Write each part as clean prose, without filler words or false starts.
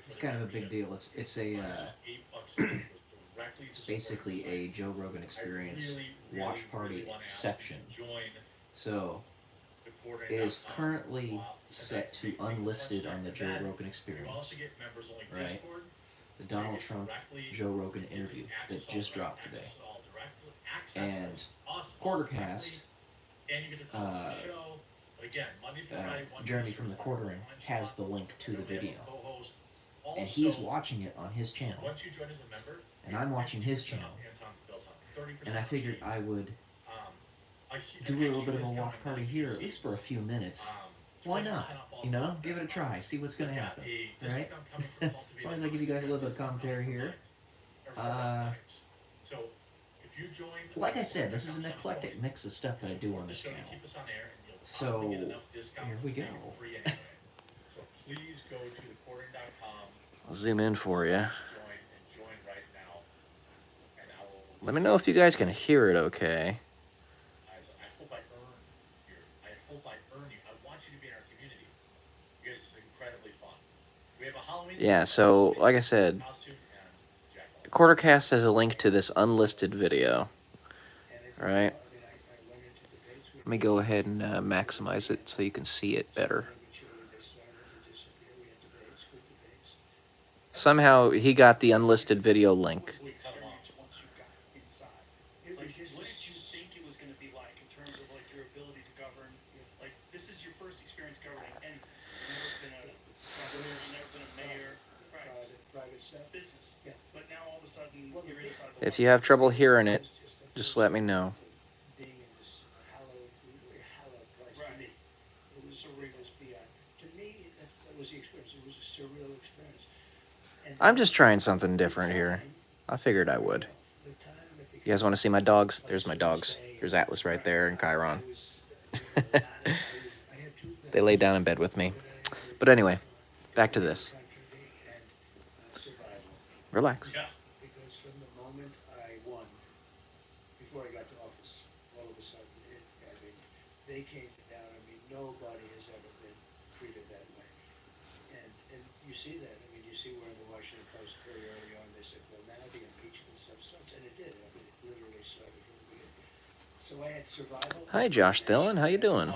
It's kind of a big deal. It's basically a Joe Rogan Experience watch party exception. So it is currently set to unlisted on the Joe Rogan Experience, right? The Donald Trump Joe Rogan interview that just dropped today, and Quartercast. Uh, Jeremy from the Quartering has the link to the video, and he's watching it on his channel, and I'm watching his channel, and I figured I would do a little bit of a watch party here, at least for a few minutes. Why not? You know, give it a try, see what's going to happen, right? As long as I give you guys a little bit of commentary here. Like I said, this is an eclectic mix of stuff that I do on this channel. So, here we go. I'll zoom in for you. Let me know if you guys can hear it okay. Yeah, so, like I said, Quartercast has a link to this unlisted video, right? Let me go ahead and maximize it so you can see it better. Somehow he got the unlisted video link. If you have trouble hearing it, just let me know. I'm just trying something different here. I figured I would. You guys want to see my dogs? There's my dogs. There's Atlas right there and Chiron. They lay down in bed with me. But anyway, back to this. Relax. Because from the moment I won, before I got to office, all of a sudden, they came down. I mean, nobody has ever been treated that way. And you see that. I mean, you see where the Washington Post very early on, they said, well, now the impeachment stuff starts. And it did. I mean, it literally started from the beginning. So I had survival. Hi, Josh Dillon. How you doing?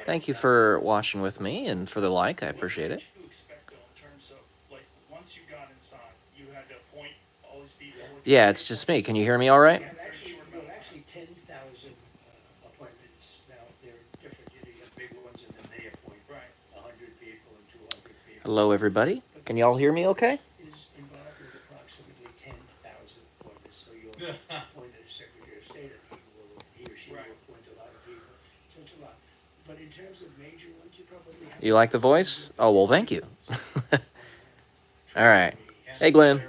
Thank you for watching with me and for the like. I appreciate it. Yeah, it's just me. Can you hear me all right? You have actually 10,000 appointments. Now, they're different. You have big ones, and then they appoint 100 people and 200 people. Hello, everybody. Can you all hear me okay? Is involved with approximately 10,000 appointments. So you'll appoint a Secretary of State, and he or she will appoint a lot of people. So it's a lot. But in terms of major ones, you probably have... You like the voice? Oh, well, thank you. All right. Hey, Glenn.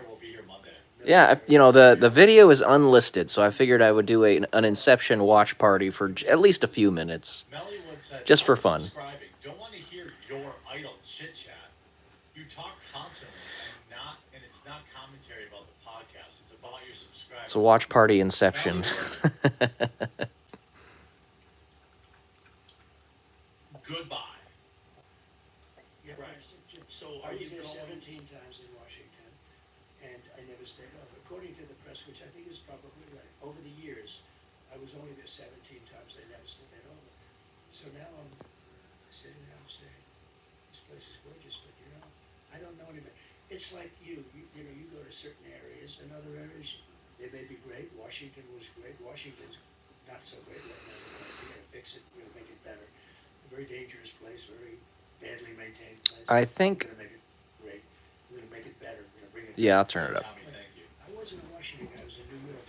Yeah, you know, the video is unlisted, so I figured I would do an Inception watch party for at least a few minutes, just for fun. Don't want to hear your idle chit chat. You talk constantly, and it's not commentary about the podcast. It's about your subscribers. It's a watch party Inception. Goodbye. Yeah, right. So I was there 17 times in Washington, and I never stayed over. According to the press, which I think is probably right, over the years, I was only there 17 times. I never stayed over. So now I'm sitting there, I'm saying, this place is gorgeous, but you know, I don't know anybody. It's like you know, you go to certain areas, and other areas, they may be great. Washington was great. Washington's not so great right now. We're going to fix it. We're going to make it better. A very dangerous place, very badly maintained place. I think... We're going to make it great. We're going to make it better. We're going to bring it... Yeah, I'll turn it up. I wasn't in Washington. I was in New York.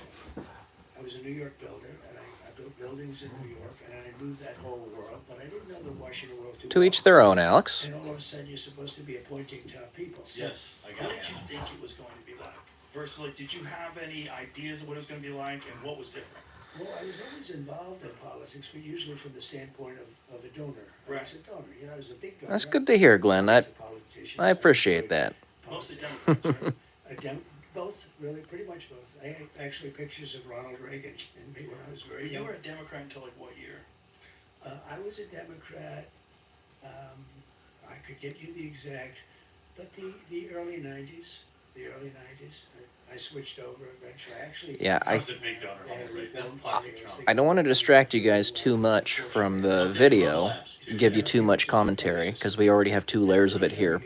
I was a New York builder, and I built buildings in New York, and I moved that whole world, but I didn't know the Washington world too well. To each their own, Alex. And all of a sudden, you're supposed to be appointing top people. So Yes, I got it. What did you think it was going to be like? Versus, like, did you have any ideas of what it was going to be like, and what was different? Well, I was always involved in politics, but usually from the standpoint of a donor. I was a donor. You know, I was a big donor. That's good to hear, Glenn. I appreciate that. Mostly Democrats, right? Both, really, pretty much both. I have actually pictures of Ronald Reagan and me when I was very young. You were a Democrat until, like, what year? I was a Democrat. I could get you the exact, but the early 90s, I switched over eventually. Actually, Yeah, I was a big donor they had a right? That's reform classic party. Trump. I don't want to distract you guys too much from the video, give you too much commentary, because we already have 2 layers of it here.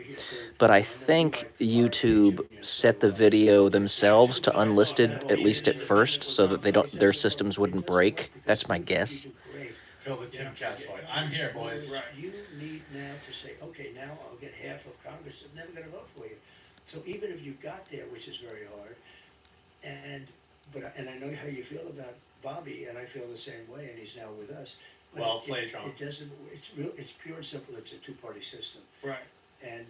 But I think YouTube set the video themselves to unlisted, at least at first, so that their systems wouldn't break. That's my guess. Phil the Tim Cass fight. I'm here, boys. Right. You need now to say, okay, now I'll get half of Congress that's never going to vote for you. So even if you got there, which is very hard, and I know how you feel about Bobby, and I feel the same way, and he's now with us. But Well played, Trump. It doesn't. It's real. It's pure and simple. It's a 2-party system. Right. And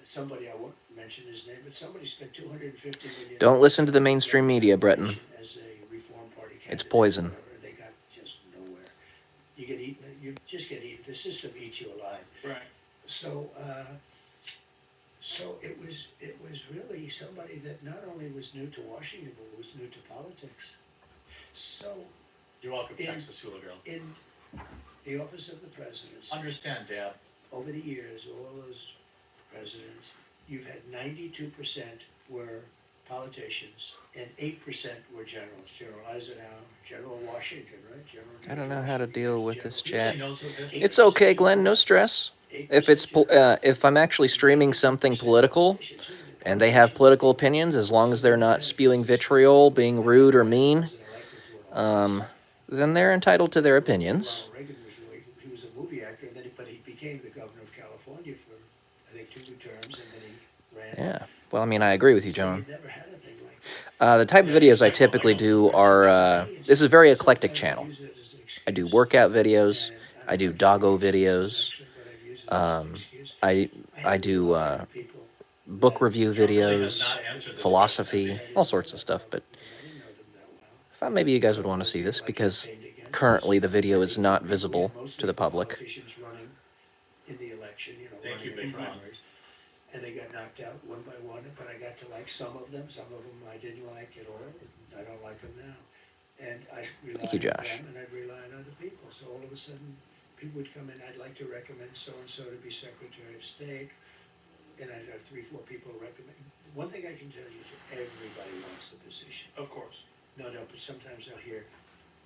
somebody, I won't mention his name, but somebody spent $250 million. Don't listen to the mainstream media, Breton. As a reform party candidate. It's poison. Whatever, they got just nowhere. You get eaten. You just get eaten. The system eats you alive. Right. So, so it was really somebody that not only was new to Washington, but was new to politics. So, You're welcome, In- Texas Hula Girl. in the office of the presidency, Understand, Dad. over the years, all those presidents, you've had 92% were politicians and 8% were generals. General Eisenhower, General Washington, right? General I don't know how to deal with this chat. Really knows what this is. It's okay, Glenn. No stress. If I'm actually streaming something political, and they have political opinions, as long as they're not spewing vitriol, being rude or mean, then they're entitled to their opinions. Ronald Reagan was really, he was a movie actor, and then but he became the governor of California for, I think, 2 terms, and then he ran. Yeah. Well, I mean, I agree with you, So John. you'd never had a thing like that. The type of videos I typically do are, this is a very eclectic channel. I do workout videos. I do doggo videos. I do book review videos, philosophy, all sorts of stuff. But I thought maybe you guys would want to see this because currently the video is not visible to the public. Politicians running in the election, Thank you, running in Big Ron. primaries, and they got knocked out one by one. But I got to like some of them. Some of them I didn't like at all. I don't like them now. And I rely Thank you, on Josh. them, and I'd rely on other people. So all of a sudden, people would come in. I'd like to recommend so and so to be Secretary of State, and I'd have 3, 4 people recommend. One thing I can tell you is everybody wants the position. Of course. No, but sometimes I'll hear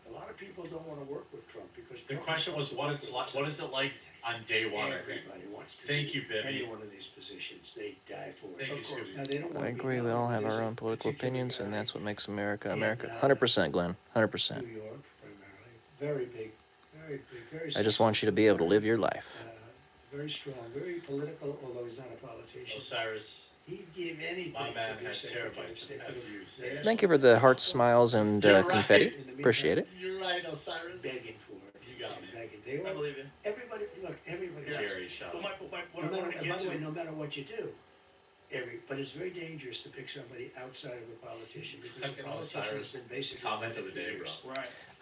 a lot of people don't want to work with Trump because The Trump question was, what is it like on day one? I think. Everybody wants to Thank be you, Bibby. any one of these positions. They die for it. Thank you, Of course. Scooby. Now, they don't I want to be agree. We known. all have There's our a own political particular opinions, and guy that's what makes America in, America. 100%, Glenn. 100%. New York, primarily. Very big, very I just want you to be able to live your life. very strong, very political, although he's not a politician. Osiris, He'd give anything my man to be had Secretary of terabytes State. of views. They asked Thank you for the hearts, smiles, and You're right. confetti. in the meantime, Appreciate it. You're right, Osiris. begging for it. You got me. Begging. They I all, believe you. everybody, look, everybody. Yes. Gary, shut Well, up. what I No matter, wanted to and by get the way, to, no matter what you do, but it's very dangerous to pick somebody outside of a politician because a Fucking politician has Osiris been basically comment of vetted the for day, bro. years.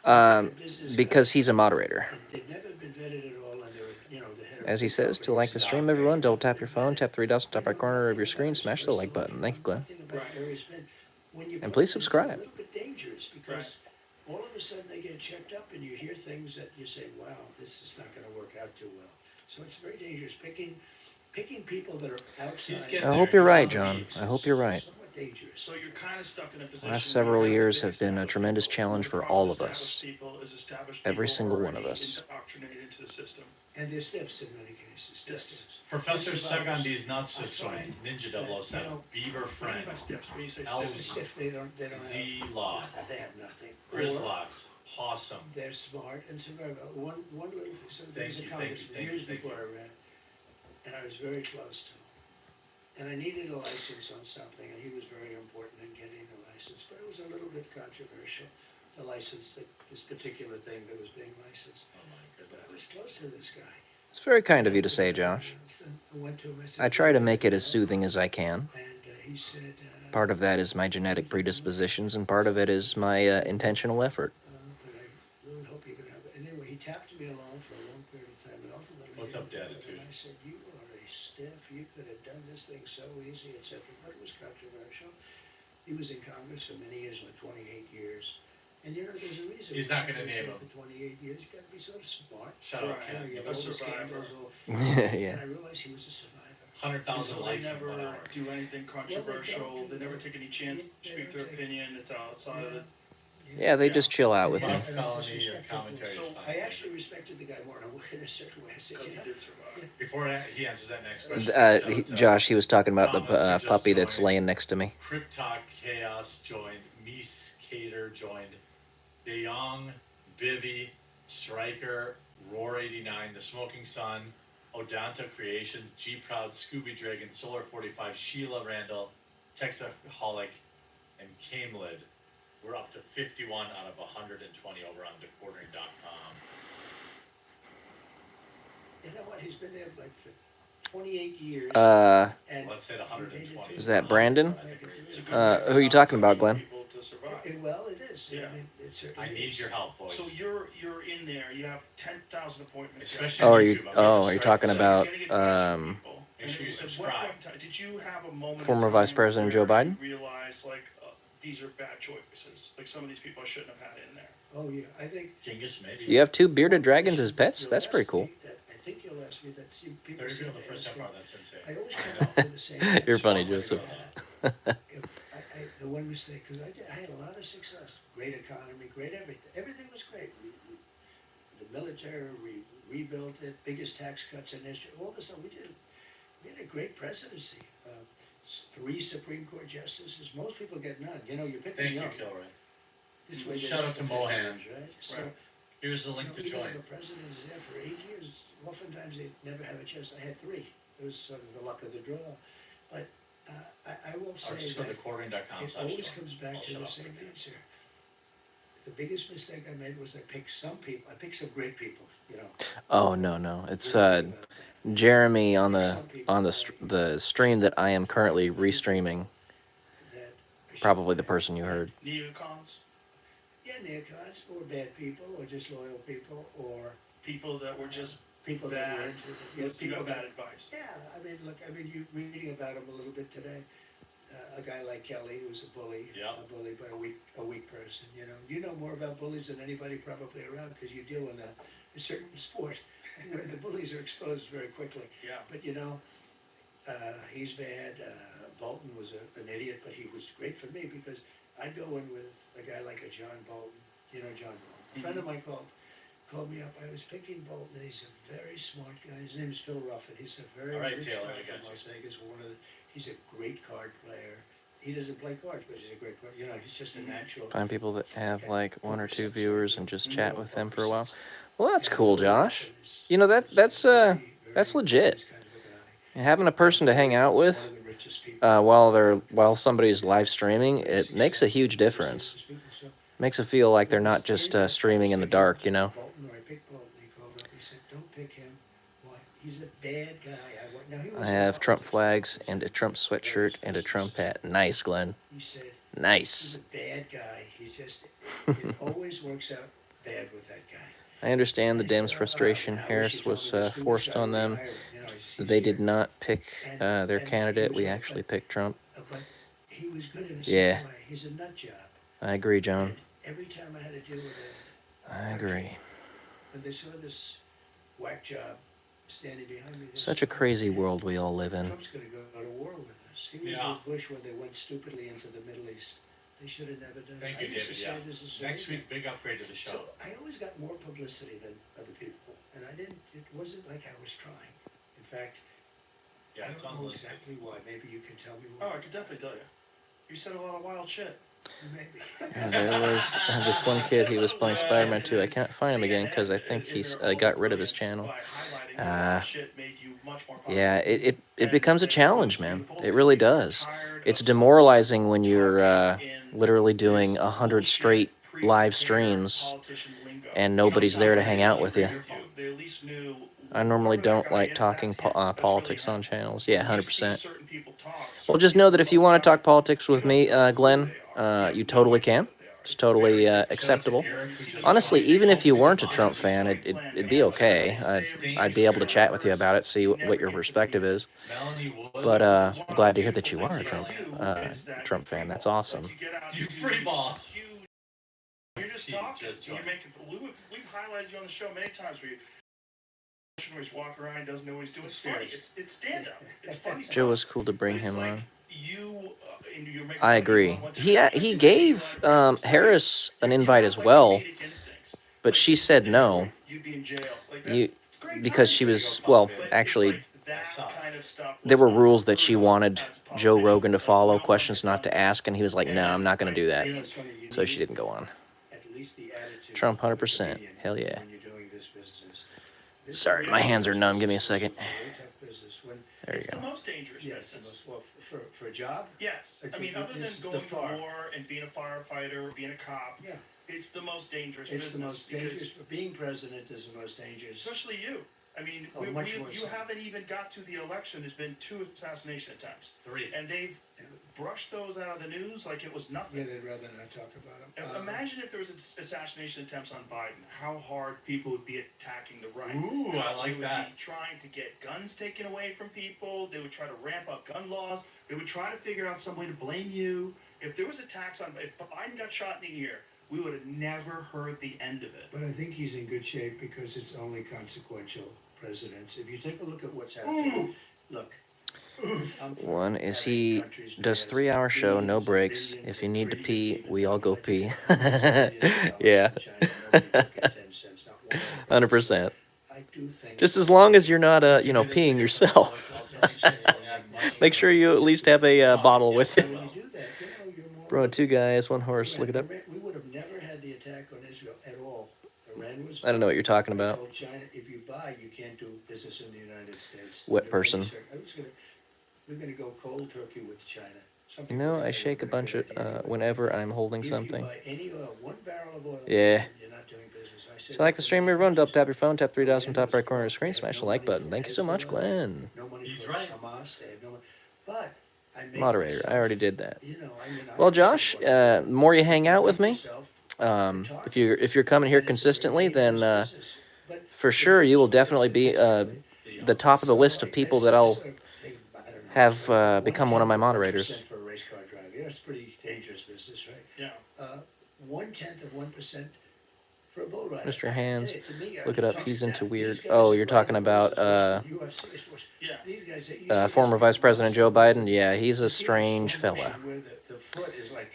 right. Because he's a moderator. And they've never been vetted at all, and they're, the head of As he says, to like the stream, everyone, double tap your phone, tap 3 dots on the top right corner of your screen, smash the like button. Thank you, Glenn. Nothing about Larry's been- when you And put please this, subscribe. It's a little bit dangerous because all of a sudden they get checked up, and you hear things that you say, "Wow, this is not going to work out too well." So it's very dangerous picking people that are He's outside. getting I hope you're right, John. I hope you're right. Somewhat dangerous. So you're kind of stuck in a position. Last where several you years big have been a established tremendous people, challenge the for cross all of established us. people is established Every people single one already of us. Indoctrinated into the system. And they're stiffs in many cases. They're Stiffs. stiffs. Professor That's about us. Segandi's not so I sorry. find Ninja that, 007. Beaver What do you mean Friend. by stiffs? When you say Elves. They're stiffs, stiff. They don't have. Z-Law. They have nothing. Or Grizzlox. Possum. they're smart and survive. One little thing. So there was a Thank you, congressman thank you, years thank you. before I ran, and I was very close to him. And I needed a license on something, and he was very important in getting the license. But it was a little bit controversial. The license, this particular thing that was being licensed. Oh my But I goodness. was close to this guy. It's very kind of you to say, Josh. I went to him. I said, I try to make it as soothing as I can. And he said, Part of that is my genetic predispositions, and part of it is my intentional effort. but I really hope you can have it. And anyway, he tapped me along for a long period of time, and ultimately. What's up, Daditude? And I said, "You are a stiff. You could have done this thing so easy, etc." But it was controversial. He was in Congress for many years, like 28 years, And you know, there's a reason. He's when not gonna somebody's name there him. For 28 years, you got to be sort of smart. Shut up, Right. You know, Ken. you have A all the survivor. scandals. Yeah. And I realized he was a survivor. 100,000 So they likes in never 1 hour. do anything controversial. They never that. take any chance to They speak don't their take- opinion. It's outside of it. Yeah, they Yeah. just chill out with And me. I don't Felony or disrespect commentary people. is So fine. I actually respected the guy more in a certain way. I said, Because you he know, did survive. Before he answers that next question, Josh, he was talking about the Thomas, who just puppy that's joined. laying next to me. Cryptok Chaos joined. Mies Cater joined. DeYoung, Bivy, Striker, Roar89, The Smoking Sun, Odanta Creations, G Proud, Scooby Dragon, Solar 45, Sheila Randall, Texaholic, and Camelid. We're up to 51 out of 120 over on thequartering.com. you know what? He's been there like for 28 years. And Let's hit 120. Is that Brandon? It's a good way for who are you talking about, Glenn? people to survive. well, it is. Yeah. I mean, it certainly I need is. your help, boys. So you're in there. You have 10,000 appointments. Especially Oh, on are you? YouTube, I'm Oh, gonna are you strike talking this. about You're getting advice from people. Make sure you And at what subscribe. point in time- Did you have a moment? in Former time Vice President where Joe Biden? You realized like these are bad choices. Like some of these people I shouldn't have had in there. Oh, yeah. I think. Genghis, maybe. You have 2 bearded dragons as pets? That's pretty cool. I think you'll ask me that. People 30 seem on the to first ask half me. hour, that's insane. I always come up with the same answer. You're funny, Small way to Joseph. go. The one mistake, because I had a lot of success, great economy, great everything. Everything was great. The military, we rebuilt it, biggest tax cuts in history, all this stuff. We had a great presidency. 3 Supreme Court justices. Most people get none. You know, you're picking Thank you, young. Kilroy. This way they Shout out get to 50 Mohan. years, right? So, Right. Here's the link to even join. if the president is there for 8 years, oftentimes they never have a chance. I had 3. It was sort of the luck of the draw. But I will Or say just go to that thequartering.com. it always comes back I'll to shut the up. same answer. The biggest mistake I made was I picked some people. I picked some great people, you know. Oh no, it's We'll talk about that. Jeremy on the stream that I am currently restreaming. That I should- Probably the person you heard. Neocons, Yeah, neocons, or bad people, or just loyal people, or people that were just people that were bad. into the, You people got that bad advice. Yeah, I mean, look, you reading about him a little bit today. A guy like Kelly, who's a bully, Yeah. a bully, but a weak person. You know more about bullies than anybody probably around because you deal in a certain sport where the bullies are exposed very quickly. Yeah. But he's bad. Bolton was an idiot, but he was great for me because I'd go in with a guy like a John Bolton. You know John Bolton. A friend of mine called me up. I was picking Bolton, and he's a very smart guy. His name is Phil Ruffin. He's a very All right, rich Taylor, guy I got from you. Las Vegas. He's a great card player. He doesn't play cards, but he's a great player. He's just a natural. Find people that have like 1 or 2 viewers and just chat with them for a while. Well, that's cool, Josh. You know that's legit. And having a person to hang out with while somebody's live streaming, it makes a huge difference. Makes it feel like they're not just streaming in the dark, you know. Bolton, or I picked Bolton. He called up. He said, "Don't pick him. Why? He's a bad guy." Now, he I was have a Trump politician. flags and a Trump sweatshirt and a Trump hat. Nice, Glenn. He said, "He's Nice. a bad guy. It always works out bad with that guy." I understand the I said, Dems' frustration. I wish Harris you told was me the students forced I on them. hired, he's They did here. not pick their And he candidate. was We right, actually but- picked Trump. But he was good in a Yeah. certain way. He's a nut job. I agree, John. And every time I had to deal with it, I agree. when they saw this whack job standing behind me, they Such a said, crazy world we all live in. Trump's going to go to war with us. He was Yeah. with Bush when they went stupidly into the Middle East. They should have never done Thank it. you, I used to David. say Yeah. it as a Next civilian. week, big upgrade to the show. So I always got more publicity than other people, and it wasn't like I was trying. In fact, Yeah, I it's don't know unlisted. exactly why. Maybe you can tell me Oh, why. I could definitely tell you. You said a lot of wild shit. Maybe. And there was this one kid, he was playing Spider-Man 2. I can't find him again because I think he's got rid of his channel. By highlighting the Uh, wild shit made you much more popular. Yeah, it And becomes a challenge, people man. posted It really people were does. tired It's of demoralizing when you're talking in literally doing this 100 bullshit straight live pre-prepared streams politician lingo. and nobody's there to hang out with you. They at least knew I normally whoever that don't guy like is, talking that's him. That's politics really on him. channels. Yeah, You see 100%. certain people talk, Well, certain just know that people if you want to talk, talk politics with you me, don't know who Glenn, they are. you totally can. It's totally acceptable. Honestly, even if you weren't a Trump fan, it'd be okay. I'd be able to chat with you about it, see what your perspective is. Melanie Wood. But I'm glad to hear that you are a Trump fan. That's awesome. You free ball. You're just just She talking. just You're joined. we've highlighted you on the show many times where he's walking around, doesn't know what he's doing. It's funny. It's stand up. It's funny stuff. Joe was cool to bring But it's him like on. and you're making I fun of people agree. on what's He happening. he It's gave like, it's funny. Harris an You invite have, as like, well, comedic instincts. but Like, she said no. You'd be in jail. Like, You that's great because time she for you. was well, But But actually it's like that kind of stuff there was were not rules that she heard of wanted as a Joe politician. Rogan to Like, follow, you don't questions wanna not to get done. ask, and he was like, "No, I'm not going to do that." You know, it's funny, you So she need didn't go on. at least the attitude Trump, of a 100%. comedian Hell yeah. when you're doing this business. This is Sorry, a my very hands are tough numb. Give me a business. second. It's a very tough business. When, There you It's the go. most dangerous yes, the business. most, well, for a job, Yes. I mean, other than It's the going to far. war and being a firefighter or being a cop, yeah, it's the most dangerous it's business. the most because- dangerous. Being president is the most dangerous. Especially you. I mean, Oh, much more you so. haven't even got to the election. There's been 2 assassination attempts. 3. And they've brushed those out of the news like it was Yeah, nothing. they'd rather not talk about them. Imagine if there was assassination attempts on Biden, how hard people would be attacking the right. Ooh, I like They would that. be trying to get guns taken away from people. They would try to ramp up gun laws. They would try to figure out some way to blame you. If there was attacks on, if Biden got shot in the ear, we would have never heard the end of it. But I think he's in good shape because it's only consequential presidents. If you take a look at what's happening, look. I'm for One is having he countries does pay 3-hour us show, no billions and breaks. billions If you and need to trillions, pee, even we all go like pee. $100 Yeah, from China. Nobody took it 10 cents, not one. 100%. I do think Just as long as you're not, peeing yourself. Make sure you at least have a bottle with when you. you do that, you're more. Bro, 2 guys, 1 horse. Look it up. We would have never had the attack on Israel at all. Iran was. I don't know what you're talking I about. told China, if you buy, you can't do business in the United States. Wet Under any person. we're gonna go cold turkey with China. Some You people know, think I that shake a would be bunch good of idea. whenever I'm holding If something. you buy any oil, 1 barrel of oil, Yeah. you're not doing business. I said If you like that the to stream, many everyone, countries. tap your phone, tap 3 dots on Iran top right was corner of the broke. screen, They had smash the no like money button. for Thank you so much, Hezbollah, Glenn. No money He's for right. Hamas. They had no money. But I made Moderator, I myself, already did that. you know, I mean, I Well, understand Josh, what the more you hang out with me, myself, if you're coming here and it's a very consistently, then dangerous business. But for the sure you will business definitely be necessarily- the top of the list of people that I'll have become one of my 1/10 moderators. 1% for a race car driver. Yeah, it's pretty dangerous business, right? Yeah. 1/10 of 1% for a bull rider. Mr. Hands, Hey, to me, look it up. He's into these weird. guys Oh, that you're ride talking the about horses, UFC, Yeah. these guys that you see former these Vice big President Joe muscles, Biden. Yeah, he's a you see in strange slow fella. motion where the foot is like,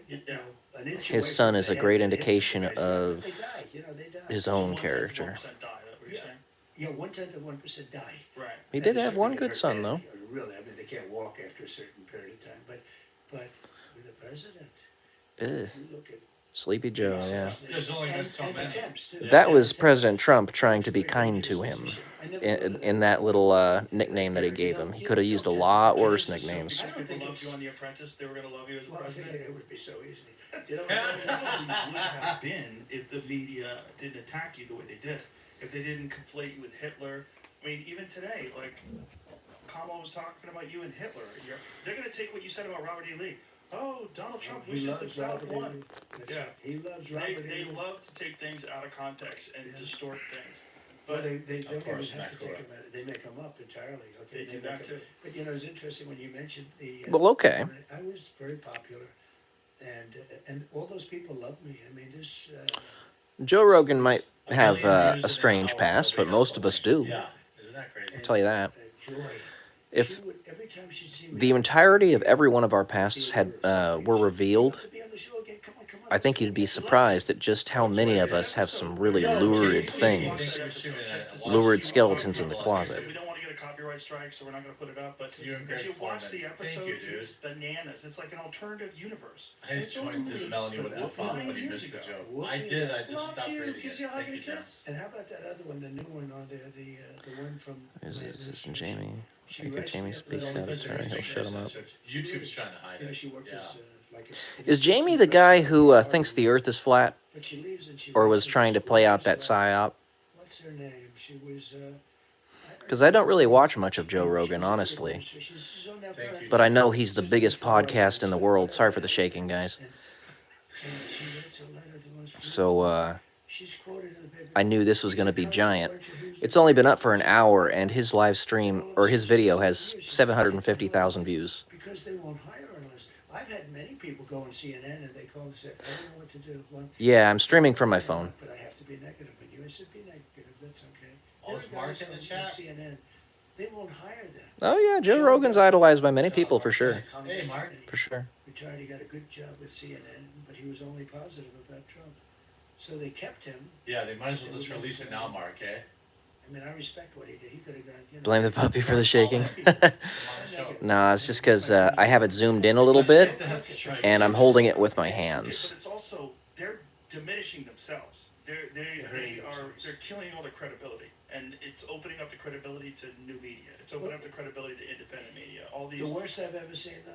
you know, an inch His away son from is the a head great and it hits the indication guy's head. of They die, you know, they die. his So own 1/10 of character. 1% die, that what you're Yeah. saying? Yeah, 1/10 of 1% die. Right. He And did they have one certainly good get son, hurt though. badly, really, I mean, they can't walk after a certain period of time, but with the president, Ugh. if you look at. Sleepy Joe, yeah. There's only been so and many. attempts, too. Yeah. That was Attempts. President Trump trying It's to a be very kind dangerous to him position. I never thought of in that little nickname that he gave him. He could have used a lot worse nicknames. I don't People think loved it's- you on The Apprentice. They were going to love you as a Well, I think president. it would be so easy. You know, It would have been if the media didn't attack you the way they did. If they didn't conflate you with Hitler. I mean, even today, like Kamala was talking about you and Hitler. They're going to take what you said about Robert E. Lee. Oh, Donald Trump he wishes the loves South Robert E. won. Lee. That's Yeah. right. He loves They, Robert E. they Lee. love to take things out of context and Yeah. distort things. Well, But they don't even course, have to Matt take Corey. them out. They make them up entirely. Okay, they do make that 'em- too. But you know, it's interesting when you mentioned the. Well, okay. I was very popular, and all those people loved me. I mean, this. Joe Rogan might A have million views a an strange hour, past, but big most of us do. Yeah, isn't that crazy? I'll tell you that. Joy. If She would, every time she'd see me, the entirety of every one of our pasts had were revealed, I think you'd be surprised at just how many of us have some really lurid things. Lurid skeletons in the closet. We don't want to get a copyright strike, so we're not going to put it up. But You and if you Greg watch Foreman. the Thank episode, you, dude. it's bananas. It's like an alternative universe. I just joined this Melanie would F off, but he missed the joke. I did, I just Love stopped you. reading it. Gives you a hug Thank and you, a Jim. kiss. And how about that other one, the new one on there, the one from. Is this Jamie? She If writes Jamie me up speaks with out all of the turn, he'll pictures. shut him up. YouTube's trying to hide You know, it. she worked Yeah. as like a. Is Jamie the guy who thinks the Earth is flat, But she leaves and she or writes was me trying to this play out that what's psyop? her name? She was. Because I don't really watch much of Joe Rogan, honestly. Thank you. But I know he's the biggest podcast in the world. Sorry for the shaking, guys. So, I knew this was going to be giant. It's only been up for an hour, and his live stream, or his video, has 750,000 views. Because they won't hire unless. I've had many people go on CNN and they call and say, I don't know what to do. One, Yeah, I'm streaming from my phone. but I have to be negative. And you, I said, be negative. That's okay. Oh, is There are Mark guys in the on chat? CNN. They won't hire them. Oh yeah, Joe Rogan's idolized by many people for sure. Hey, Mark. For sure. Retired, he got a good job with CNN, but he was only positive about Trump. So they kept him. Yeah, they might as well just release it now, Mark, eh? I mean, I respect what he did. He could have gone, Blame the puppy for the shaking. Come on the show. No, it's just because I have it zoomed in a little bit, That's right. and I'm holding it with my Okay, hands. but it's also, they're diminishing themselves. They're killing all the credibility, and it's opening up the credibility to new media. It's opening up the credibility to independent media. All The these. worst I've ever seen, though,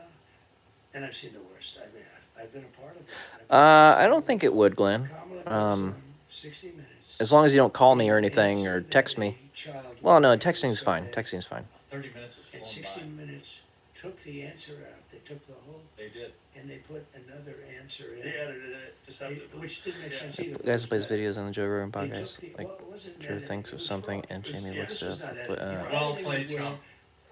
and I've seen the worst. I mean, I've been a part of it. I don't think it would, Glenn. Kamala goes Um, on 60 Minutes. As long as you don't call me or anything or Answer text that me. a child Well, no, was texting's fine. Sunday. Texting's fine. 30 minutes is And flown 60 by. Minutes took the answer out. They took the whole, They did. and they put another answer in. They edited it deceptively. Which didn't make Yeah. sense either. The guy who plays But videos on the Joe Rogan they took podcast, the- like, well, it wasn't Drew edited, thinks it of was something fraud. and It was- Jamie yeah, looks this was up. not But, edited. You know, Well editing played, where Trump.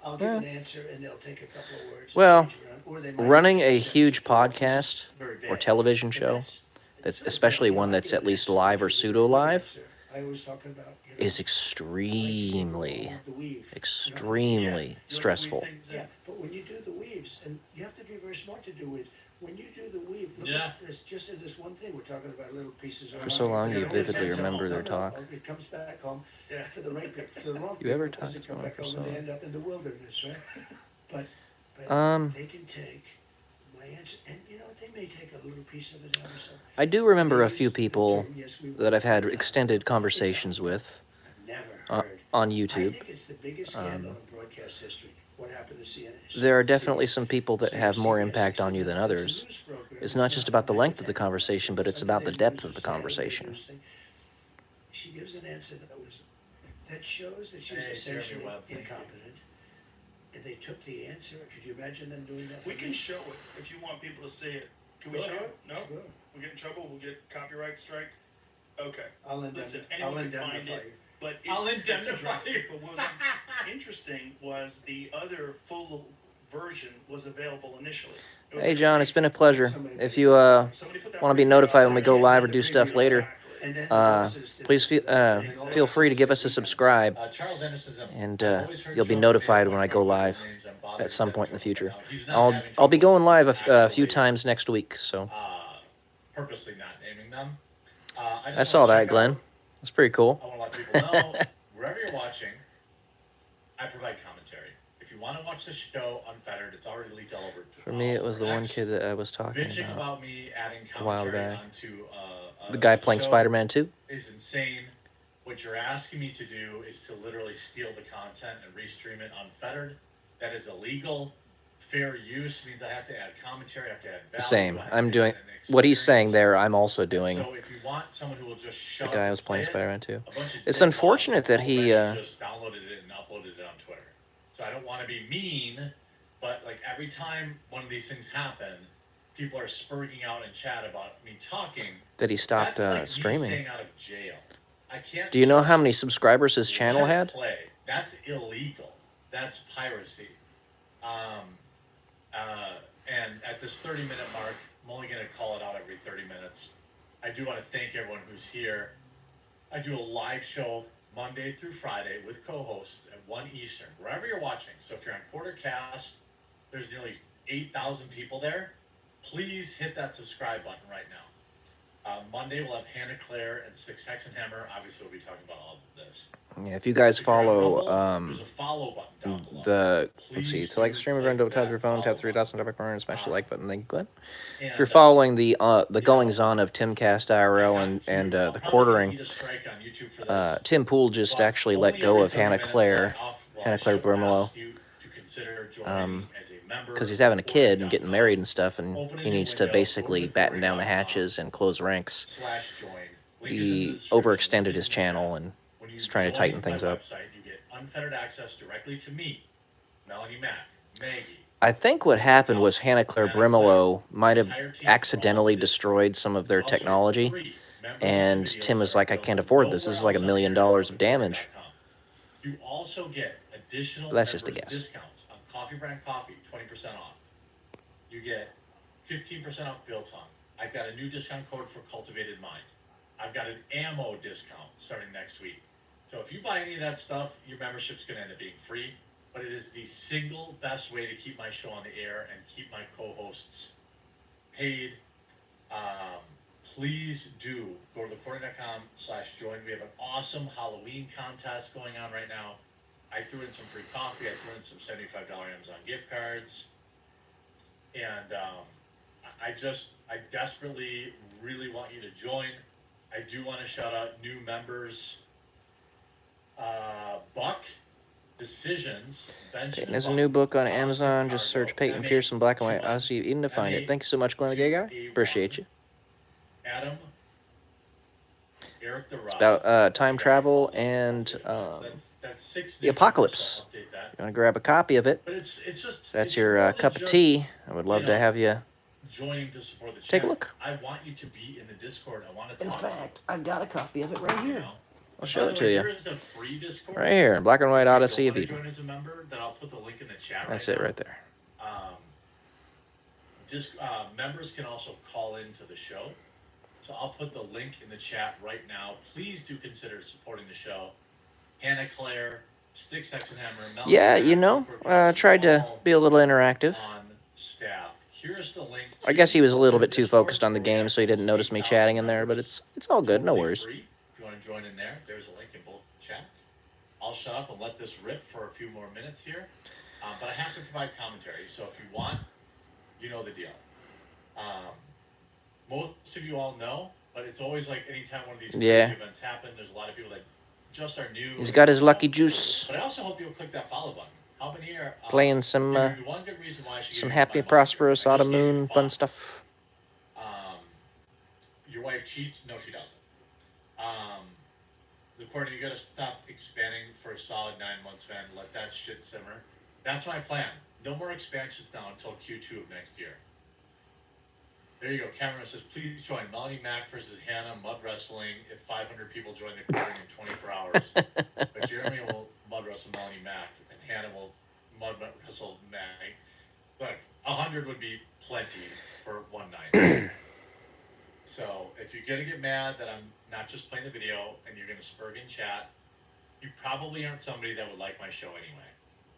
I'll give Yeah. an answer and they'll take a couple of words. and Well, change it around, or they might running make a sense huge if the voice is podcast very or bad. television But show, that's that's especially one that's at least live or pseudo-live, I always talk about, is extremely, the weave. extremely stressful. Yeah, but when you do the weaves, and you have to be very smart to do weaves. When you do the weave, look Yeah. at this, just in this one thing, we're talking about little pieces of. For so long, Yeah, you it vividly always remember ends their up- talk. It comes back home Yeah. for the right people, for the wrong You ever people, it doesn't talked to come one back for home so and they long? end up in the wilderness, right? But they can take my answer, and you know what, they may take a little piece of it out or something. I do remember a few They use the people term, yes, we that will. I've had extended conversations with I've never uh, heard. on I YouTube. think it's the biggest scandal in broadcast history. What happened to CNN? There are definitely some people that have more impact on you than others. It's not just about the length of the conversation, but it's about the depth of the conversation. She gives an answer that shows that she's Hey, Jeremy essentially Webb, thank you. incompetent. And they took the answer. Could you imagine them doing that? We for can me? show it if you want people to see it. Can we Go show ahead. it? No? Sure. We get in trouble? We'll get copyright strike? Okay. I'll Listen, indemnify, anyone I'll can find indemnify it. you. But I'll it's indemnify drastic. you. But what was interesting was the other full version was available initially. It was Hey, a John, free- it's been a pleasure. If you Somebody put that want to be free notified video when we out go there. live or do stuff later, Exactly. And then please feel free to give us a subscribe, Charles Anderson's and I've always heard you'll be Joe notified Rogan when I talk go about live names and bother at some to point in the get future. trouble. Now, he's not I'll having I'll be trouble going live a few actually, times next week, so purposely not naming them. I just saw wanna that, check Glenn. out- That's pretty cool. I want to let people know, wherever you're watching, I provide commentary. If you want to watch the show unfettered, it's already leaked all over. For me, it was the one X. kid that I was talking Bitching about. about me adding a while commentary back. onto The guy playing show Spider-Man 2. is insane. What you're asking me to do is to literally steal the content and restream it unfettered. That is illegal. Fair use means I have to add commentary, I have to add value. Same. I have I'm to doing add an what he's saying experience. there. I'm also And doing. So if you want someone who will just The shut guy up who's and playing play it, Spider-Man 2. a bunch of It's dick unfortunate balls that he, already just downloaded it and uploaded it on Twitter. So I don't want to be mean, but like every time one of these things happen, people are spurging out in chat about me talking. That he stopped That's like me streaming. staying out of jail. I can't. Do you know just how many subscribers his channel let it had? Play. That's illegal. That's piracy. And at this 30-minute mark, I'm only going to call it out every 30 minutes. I do want to thank everyone who's here. I do a live show Monday through Friday with co-hosts at 1 Eastern, wherever you're watching. So if you're on Quartercast, there's nearly 8,000 people there. Please hit that subscribe button right now. Monday we'll have Hannah Claire and Six Hexenhammer. Obviously, we'll be talking about all of this. Yeah, if you guys If you're on follow Rumble, there's a follow button down below. let's see, Please to like the do stream, we're click going to tap that your phone, tap follow 3 dots on top of the corner, and smash the like button. Thank you, Glenn. And, If you're following the goings on of Timcast IRL and the quartering, Tim Pool just actually let go of Hannah Claire Brumelo, because he's having a kid and getting married and stuff, and he needs to basically batten down the hatches and close ranks. He overextended his channel, and he's trying to tighten things up. You get unfettered access directly to me, Melanie Mack, Maggie. I think what happened was Hannah Claire Brimelo might have accidentally destroyed some of their technology, and Tim was like, I can't afford this. This is like $1 million of damage. You also get additional But that's just a members guess. discounts on Coffee Brand Coffee, 20% off. You get 15% off Biltong. I've got a new discount code for Cultivated Mind. I've got an ammo discount starting next week. So if you buy any of that stuff, your membership's going to end up being free. But it is the single best way to keep my show on the air and keep my co-hosts paid. Please do go to thecorner.com/join. We have an awesome Halloween contest going on right now. I threw in some free coffee. I threw in some $75 Amazon gift cards. And I desperately really want you to join. I do want to shout out new members. Buck Decisions. Peyton has a new book on Amazon. Just search Peyton Pearson Black and White Odyssey of Eden to find it. Thank you so much, Glenn the Gay Guy. Appreciate you. Adam, Eric the Rock. It's about time travel and the apocalypse. You want to grab a copy of it? But it's just That's your cup of tea. I would love to have you joining to support the channel. take a look. I want you to be in the Discord. I want to In talk. fact, I've got a copy of it right You here. know? I'll show it to you. Here is a free Discord. Right here, Black and White Odyssey of If you Eden. join as a member, then I'll put the link in the chat. That's right it now. right there. Members can also call into the show. So I'll put the link in the chat right now. Please do consider supporting the show. Hannah Claire, Stick Sex and Hammer, Melanie Yeah, Mack, you know, Cooper, tried to all be a little interactive. on staff. Here's the link. I guess he was a little bit too Discord, focused on the where we game, have so he didn't close notice to me 8,000 chatting in there, but members. it's all good, no Totally worries. free. If you want to join in there, there's a link in both chats. I'll shut up and let this rip for a few more minutes here. But I have to provide commentary, so if you want, you know the deal. Most of you all know, but it's always like anytime one of these crazy events happen, there's a lot of people that just are new. He's got his lucky juice. But I also hope you'll click that follow button. How many are Playing some one good reason why I should some give you happy, my money. prosperous I just autumn gave you moon five. fun stuff. Your wife cheats? No, she doesn't. The Courtney, you gotta stop expanding for a solid 9 months, man. Let that shit simmer. That's my plan. No more expansions now until Q2 of next year. There you go. Cameron says, please join Melanie Mack versus Hannah Mud Wrestling if 500 people join the recording in 24 hours. But Jeremy will mud wrestle Melanie Mack, and Hannah will mud wrestle Mack. Look, 100 would be plenty for one night. So if you're gonna get mad that I'm not just playing the video and you're gonna spurg in chat, you probably aren't somebody that would like my show anyway,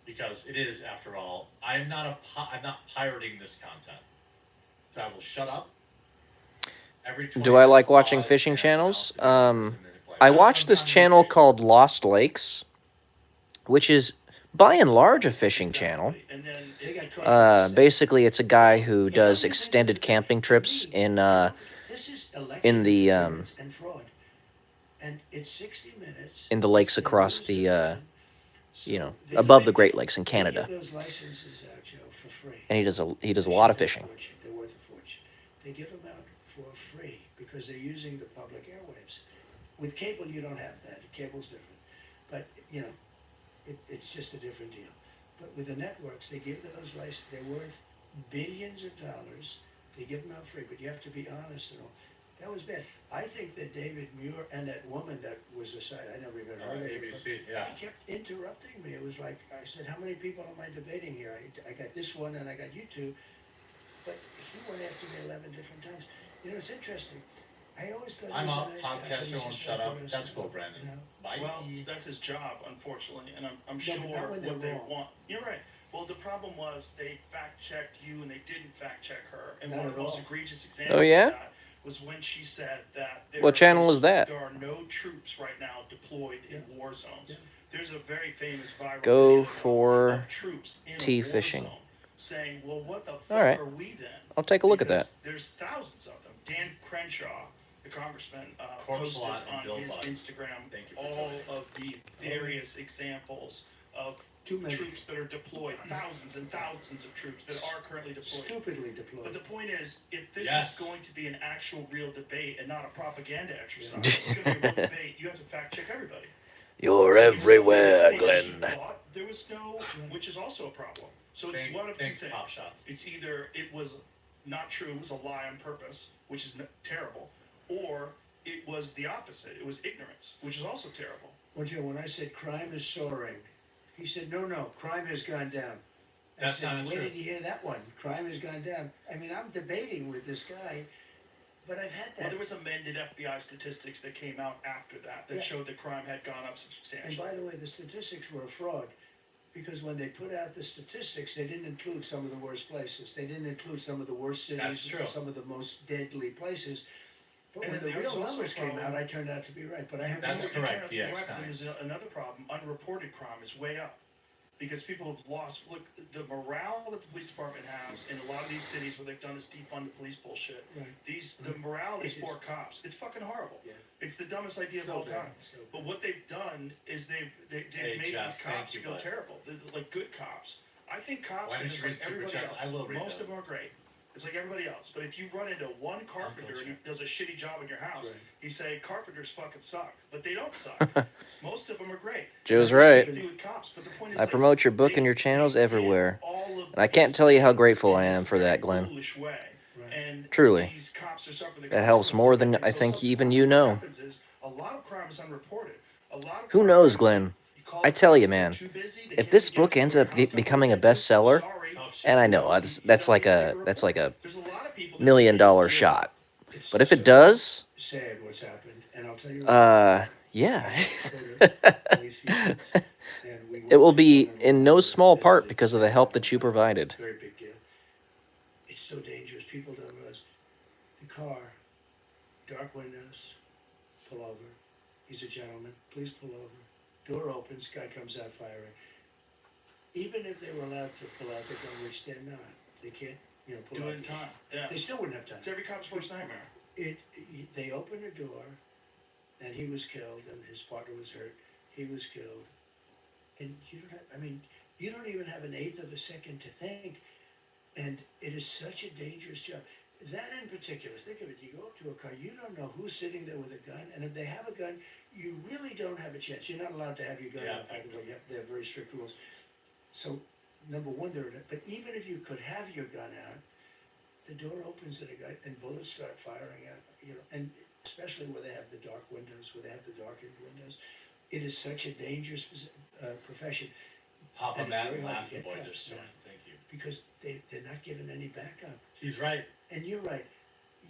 because it is, after all, I'm not pirating this content. So I will shut up. Do I like watching fishing channels? I watch this channel called Lost Lakes, which is by and large a fishing channel. And then they got caught. Basically, it's a guy who does extended camping trips in the and fraud. And it's 60 minutes. in the lakes across the above the Great Lakes in Canada. They give those licenses out, Joe, for free. And he does a lot of fishing. They're worth a fortune. They give them out for free because they're using the public airwaves. With cable, you don't have that. Cable's different. But, it's just a different deal. But with the networks, they give those licenses. They're worth billions of dollars. They give them out free, but you have to be honest and all. That was bad. I think that David Muir and that woman that was assigned, I never even heard of her. ABC, yeah. He kept interrupting me. It was like, I said, how many people am I debating here? I got this one and I got you two. But he went after me 11 different times. It's interesting. I always thought I'm he was out. a nice guy, but Podcaster he's won't just shut like up. the rest That's of cool, them, Brandon. Bye. Well, that's his job, unfortunately, and I'm No, sure but not when they're what they wrong. want. You're right. Well, the problem was they fact-checked you and they didn't fact-check her. And Not one of at the most all. egregious examples Oh, yeah? of that was when she said that What channel was that? there are no troops right now deployed in war zones. Yeah. There's a very famous viral Go video for of troops in tea a war fishing. zone saying, well, what the fuck All right. are we then? I'll take a look at that. Because there's thousands of them. Dan Crenshaw, the congressman, Corpse posted Lot and on Bill his Buck. Instagram Thank you for all joining. of the various examples of Too many. troops that are deployed, thousands and thousands of troops that are currently deployed. Stupidly But deployed. the point is, if this Yes. is going to be an actual real debate and not a propaganda exercise, it's going to be a real debate, you have to fact check everybody. You're If everywhere, someone Glenn. thought there was no, which is also a problem. So it's one of two Thanks, things. Pop Shots. It's either it was not true, it was a lie on purpose, which is terrible, or it was the opposite. It was ignorance, which is also terrible. Well, Joe, when I said crime is soaring, he said, no, crime has gone down. I That's said, not where true. did you hear that one? Crime has gone down. I mean, I'm debating with this guy, but I've had Well, that. there was amended FBI statistics that came out after that Yeah. showed that crime had gone up And substantially. by the way, the statistics were a fraud, because when they put out the statistics, they didn't include some of the worst places. They didn't include some of the worst cities, That's true. some of the most deadly places. But And when then the there was real also numbers a came problem. out, I turned out to be right. But I have That's You correct, turn out to be DX right, but then times. there's another problem. Unreported crime is way up. Because people have lost, look, the morale that the police department has in a lot of these cities where they've done this defund the police bullshit. Right. The morale of these It poor is. cops, it's fucking horrible. Yeah. It's the dumbest idea of So all bad, time. so But bad. what they've done is they've Hey, made Jeff, these thank cops you, feel bud. terrible. They're like good cops. I think cops Why are don't just you like read Super everybody Chats? else. I will read Most them. of them are great. It's like everybody else. But if you run into one carpenter and he does a shitty job in your house, That's right. you say carpenters fucking suck. But they don't suck. Most of them are great. Joe's That's the right. same thing with cops. But the point is, I like, promote your book they- and your channels they get everywhere. all of And I can't these tell you how things grateful I in am this for that, very Glenn. foolish way. Right. And Truly. these cops are suffering the That helps consequences more of it. than And I so think sometimes even you what know. happens is a lot of crime is unreported. A lot of Who crime knows, happens, Glenn? you call I the tell police, you, they're man, too busy, they if can't this get book to ends your up house, don't becoming a believe it. bestseller, Sorry. Oh, shit. and I know No, that's you like gotta a make that's like a There's a lot of people that $1 million do. shot. It's But if it so does, sad what's happened, and I'll tell you. yeah, Police unions, and we it will went to be one in and no one small part visited because of the help that you Sacramento. provided. Very big deal. It's so dangerous. People don't realize the car, dark windows, pull over. He's a gentleman. Please pull over. Door opens. Guy comes out firing. Even if they were allowed to pull out the gun, which they're not, they can't. Pull Do out. it in time. Yeah. They still wouldn't have time. It's every cop's worst nightmare. They opened the door, and he was killed, and his partner was hurt. He was killed, and you don't even have an eighth of a second to think, and it is such a dangerous job. That in particular, think of it. You go up to a car, you don't know who's sitting there with a gun, and if they have a gun, you really don't have a chance. You're not allowed to have your gun Yeah, out, by the way. They have very strict rules. So, number one, but even if you could have your gun out, the door opens and bullets start firing out, and especially where they have the dark windows, where they have the darkened windows. It is such a dangerous profession Papa And it's Matt very and hard to Laughing get Boy cops, just yeah. joined. Thank you. because they're not given any backup. He's right. And you're right.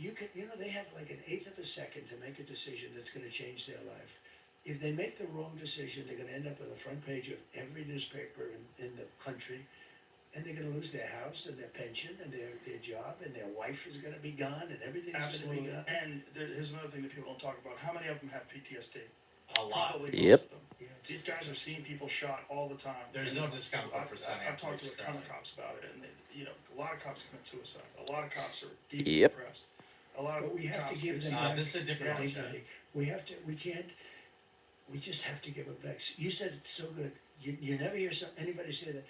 They have like an eighth of a second to make a decision that's going to change their life. If they make the wrong decision, they're going to end up on the front page of every newspaper in the country, and they're going to lose their house and their pension and their job, and their wife is going to be gone, and everything's Absolutely. going to be gone. And here's another thing that people don't talk about. How many of them have PTSD? A lot. Probably Yep. most of them. Yeah, These guys are seeing people shot all the time. There's And no discount code for signing I've up talked to police a ton of currently. cops about it, and a lot of cops commit suicide. A lot of cops are deeply Yep. depressed. A lot of But we have to cops give get them sick. back this is a different their one, Chad. dignity. We just have to give them back. You said it so good. You never hear anybody say that.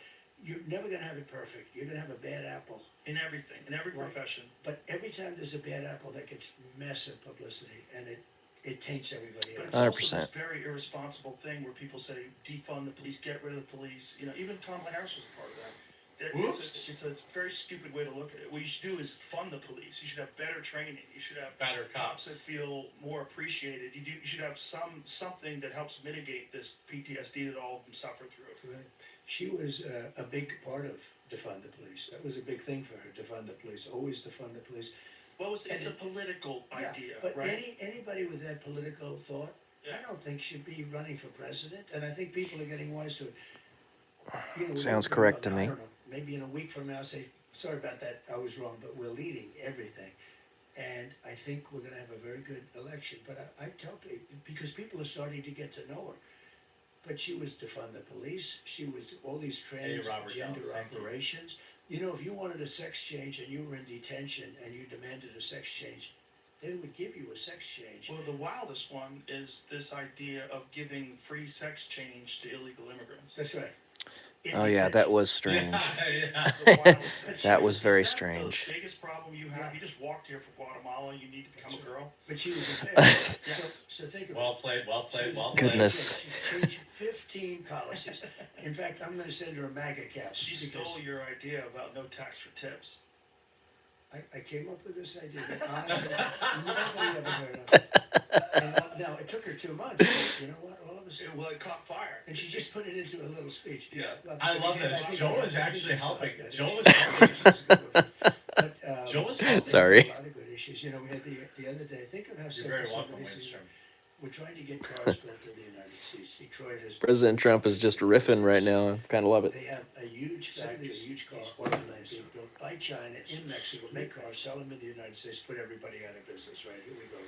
You're never going to have it perfect. You're going to have a bad apple. In everything, in every Right. profession. But every time there's a bad apple, that gets massive publicity, and it taints everybody But else. it's also 100%. this very irresponsible thing where people say defund the police, get rid of the police. Even Tom Harris was a part of that. It's a very stupid way to look at it. What you should do is fund the police. You should have better training. You should have Better cops cops. that feel more appreciated. You should have something that helps mitigate this PTSD that all of them suffer through. Right. She was a big part of defund the police. That was a big thing for her. Defund the police. Always defund the police. Well, it's a political Yeah, idea, but right? anybody with that political thought, Yeah. I don't think should be running for president. And I think people are getting wise to it. Sounds correct to me. I don't know, maybe in a week from now, say, sorry about that, I was wrong, but we're leading everything. And I think we're going to have a very good election. But I tell people, because people are starting to get to know her. But she was defund the police. She was all these Robert transgender Jones, thank you. operations. If you wanted a sex change and you were in detention and you demanded a sex change, they would give you a sex change. Well, the wildest one is this idea of giving free sex change to illegal immigrants. That's right. In Oh yeah, that detention. was strange. Yeah. The wildest thing. That was Is very that strange. The biggest problem you have. You just walked here from Guatemala. You need to become a girl. But she was a fair. So think about Well it. played, well She played, was well a played. Goodness. She changed 15 policies. In fact, I'm going to send her a MAGA cap. She because stole your idea about no tax for tips. I came up with this idea that honestly, nobody ever heard of it. And now, it took her 2 months, but you know what, all of a sudden, Well, it caught fire. and she just put it into a little speech. Yeah. Well, I love again, this. think Joe we is have to actually do stuff helping. like that. Joe is She's a good one. But, Joe is there helping. Sorry. are a lot of good issues. You know, we had the other day, think of how You're simple very some welcome, of this is. Wayne. We're trying to get cars built in the United States. Detroit has. President Trump is just riffing right now. I kind of love it. They have a huge factory, a huge car plant being built by China in Mexico, make cars, sell them in the United States, put everybody out of business, right? Here we go.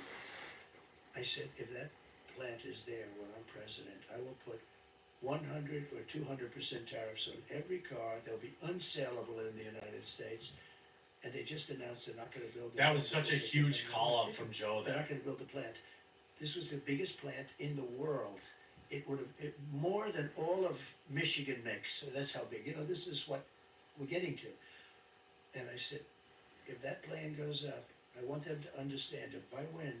I said, if that plant is there when I'm president, I will put 100 or 200% tariffs on every car. They'll be unsaleable in the United States. And they just announced they're not gonna build. That was such a huge call out from Joe They're there. not gonna build the plant. This was the biggest plant in the world. It would have, more than all of Michigan makes, so that's how big, you know, this is what we're getting to. And I said, if that plan goes up, I want them to understand, if I win,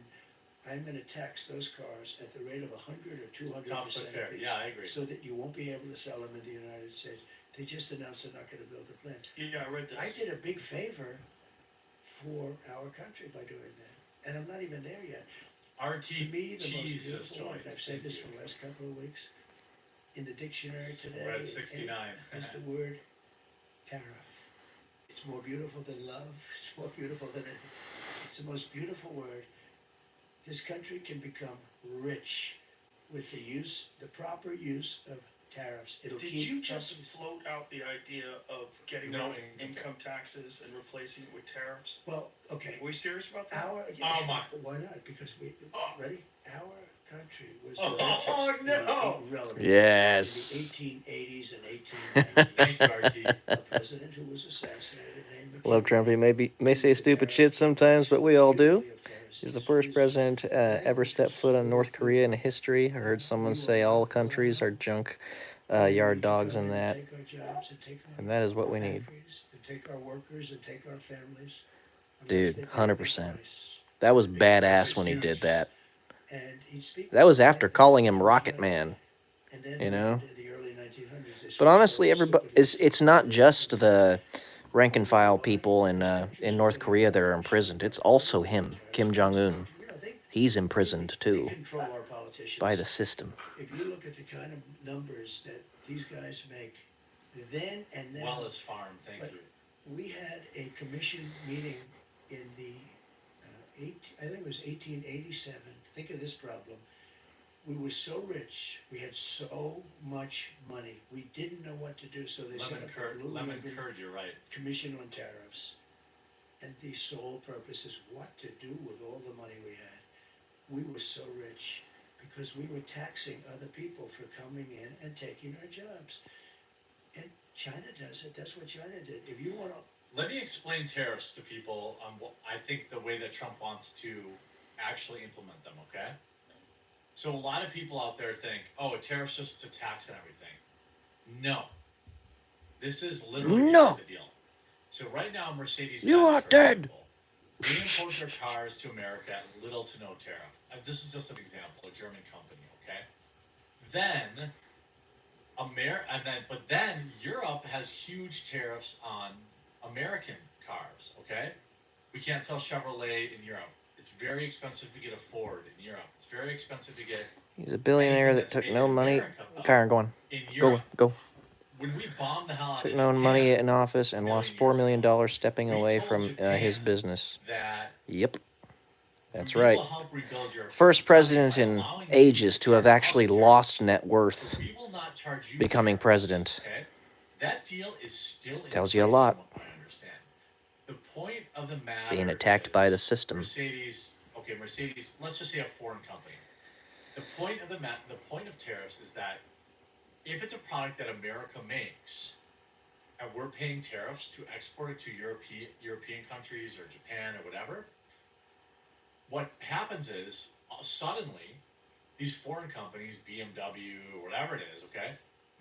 I'm gonna tax those cars at the rate of 100 or 200%. Tough but fair. Yeah, I agree. So that you won't be able to sell them in the United States. They just announced they're not gonna build the plant. Yeah, I read this. I did a big favor for our country by doing that, and I'm not even there yet. To RT me, the most Cheese just beautiful joined. word, I've said this for the last couple of weeks, in the dictionary today, We're at 69. is the word tariff. It's more beautiful than love, it's more beautiful than anything. It's the most beautiful word. This country can become rich with the proper use of tariffs. It'll Did keep you just companies- float out the idea of getting No rid of income income taxes and replacing it with tariffs? Well, okay. Are we serious about that? Oh, my. Why not? Because ready? Our country was Oh, the richest no. in relevant Yes. in the 1880s and 1890s. Thank you, RT. A president who was assassinated named McKinley. Love Trump. He may say stupid shit sometimes, but we all do. He's the first president ever stepped foot on North Korea in history. I heard someone say all countries are junk yard dogs and that. And that is what we need. And take our workers and take our families. Dude, Unless they pay a big 100%. price. That was badass when he did that. And he'd speak That was like after calling him Rocket Man. And then you know? in the early 1900s, they But started honestly, so everybody stupid. it's not just the rank and file people in North Korea that are imprisoned. It's also him, Kim Jong-un. You know, they He's imprisoned they too control our politicians. by the system. If you look at the kind of numbers that these guys make, then and now. Wallace Farm, thank But- you. We had a commission meeting in the I think it was 1887. Think of this problem. We were so rich. We had so much money. We didn't know what to do. So they set up a blue Lemon ribbon curd, you're right. commission on tariffs. And the sole purpose is what to do with all the money we had. We were so rich because we were taxing other people for coming in and taking our jobs. And China does it. That's what China did. If you want to Let me explain tariffs to people on what I think the way that Trump wants to actually implement them, okay? So a lot of people out there think, oh, a tariff's just a tax and everything. No. This is literally No. the deal. So right now, Mercedes You are for dead. example, they import their cars to America at little to no tariff. This is just an example, a German company, okay? Then but then Europe has huge tariffs on American cars, okay? We can't sell Chevrolet in Europe. It's very expensive to get a Ford in Europe. It's very expensive to get He's a billionaire that took no money. Karen, go on. in Go, Europe. go. When we bombed the hell out Took of no Japan, money in office and lost $4 million stepping we away told from his Japan business. that Yep. That's we right. will help rebuild your First economy president by in allowing you ages to have charge actually us lost net tariffs. worth We will not charge you becoming tariffs, president. Okay? That deal is still in Tells you a place lot. from what I understand. The point of the matter Being attacked by the is system. Mercedes, let's just say a foreign company. The point of the point of tariffs is that if it's a product that America makes and we're paying tariffs to export it to European countries or Japan or whatever, what happens is suddenly these foreign companies, BMW or whatever it is, okay,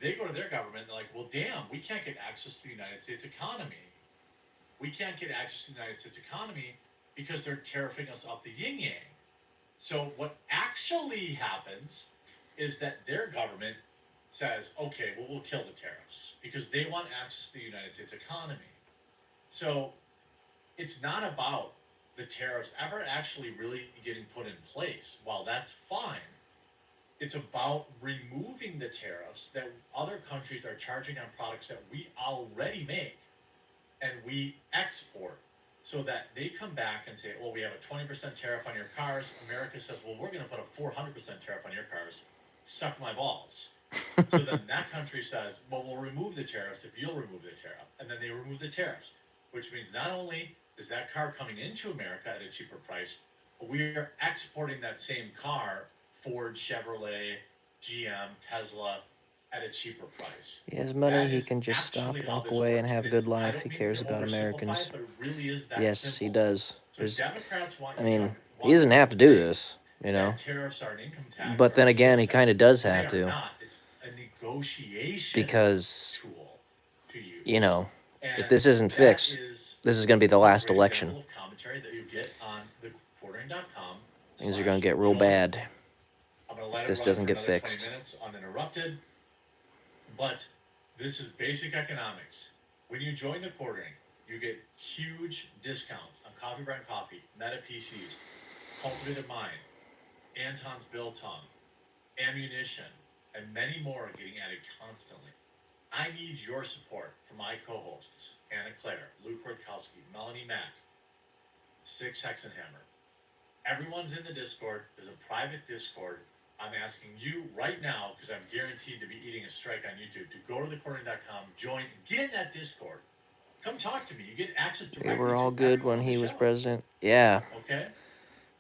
they go to their government and they're like, well, damn, we can't get access to the United States economy. We can't get access to the United States economy because they're tariffing us up the yin-yang. So what actually happens is that their government says, okay, well, we'll kill the tariffs because they want access to the United States economy. So it's not about the tariffs ever actually really getting put in place. While that's fine, it's about removing the tariffs that other countries are charging on products that we already make and we export, so that they come back and say, well, we have a 20% tariff on your cars. America says, well, we're going to put a 400% tariff on your cars. Suck my balls. So then that country says, well, we'll remove the tariffs if you'll remove the tariff. And then they remove the tariffs, which means not only is that car coming into America at a cheaper price, but we are exporting that same car, Ford, Chevrolet, GM, Tesla, at a cheaper price. He has money, That he is can just stop, actually how walk this away, and works. have a It's- good I life. don't He mean cares to about oversimplify Americans. it, but it really is that Yes, simple. he does. So There's, Democrats want I you to mean, want he doesn't have to do think this, you know. that tariffs are an income tax. But or then a again, he sales kind of tax. does They have are to, not. It's a negotiation because, tool to use. you know, if And this isn't that fixed, is this is going to be the a last great election. example of commentary that you get on thequartering.com. Things are going to get real bad. I'm going to let This it run doesn't for get another fixed. 20 minutes uninterrupted. But this is basic economics. When you join the quartering, you get huge discounts on Coffee Brand Coffee, Meta PCs, Cultivated Mind, Anton's Biltong, ammunition, and many more are getting added constantly. I need your support from my co-hosts, Anna Claire, Luke Rodkowski, Melanie Mack, Six Hexenhammer. Everyone's in the Discord. There's a private Discord. I'm asking you right now, because I'm guaranteed to be eating a strike on YouTube, to go to thequartering.com, join, get in that Discord. Come talk to me. You get access to. We were all good when he was president. Yeah. Okay.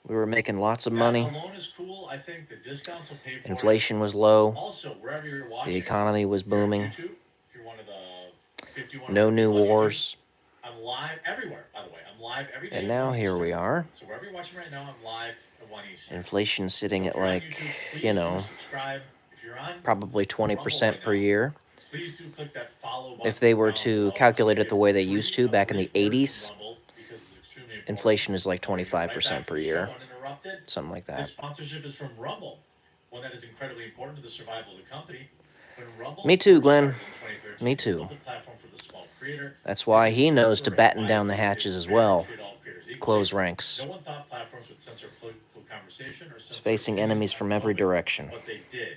We were making lots of That money. alone is cool. I think the discounts will pay for Inflation it. was low. Also, wherever you're watching, The economy was if you're on booming. YouTube, if you're one of the 51 No new people on YouTube, wars. I'm live everywhere, by the way. I'm live every day. And at now 1 here we Eastern. are. So wherever you're watching right now, I'm live at 1 Eastern. Inflation sitting So at if you're on like, YouTube, please you do know, subscribe. If you're on probably Rumble 20% right per now, year. please do click that follow button If they were down to below. calculate it Get the way they free- used to a back in the brief word from 80s, Rumble, because it's extremely important. inflation is like Now we're gonna get right 25% back to per the year. show uninterrupted. Something like This that. sponsorship is from Rumble, one that is incredibly important to the survival of the company. When Rumble Me too, first Glenn. started in 2013, Me they too. built a platform for the small creator. That's why he And knows to censor batten down the wisely. hatches It's as fair well. to treat all creators equally. Close ranks. No one thought platforms would censor political conversation or It's censor facing opinions enemies on from every public, direction. but they did.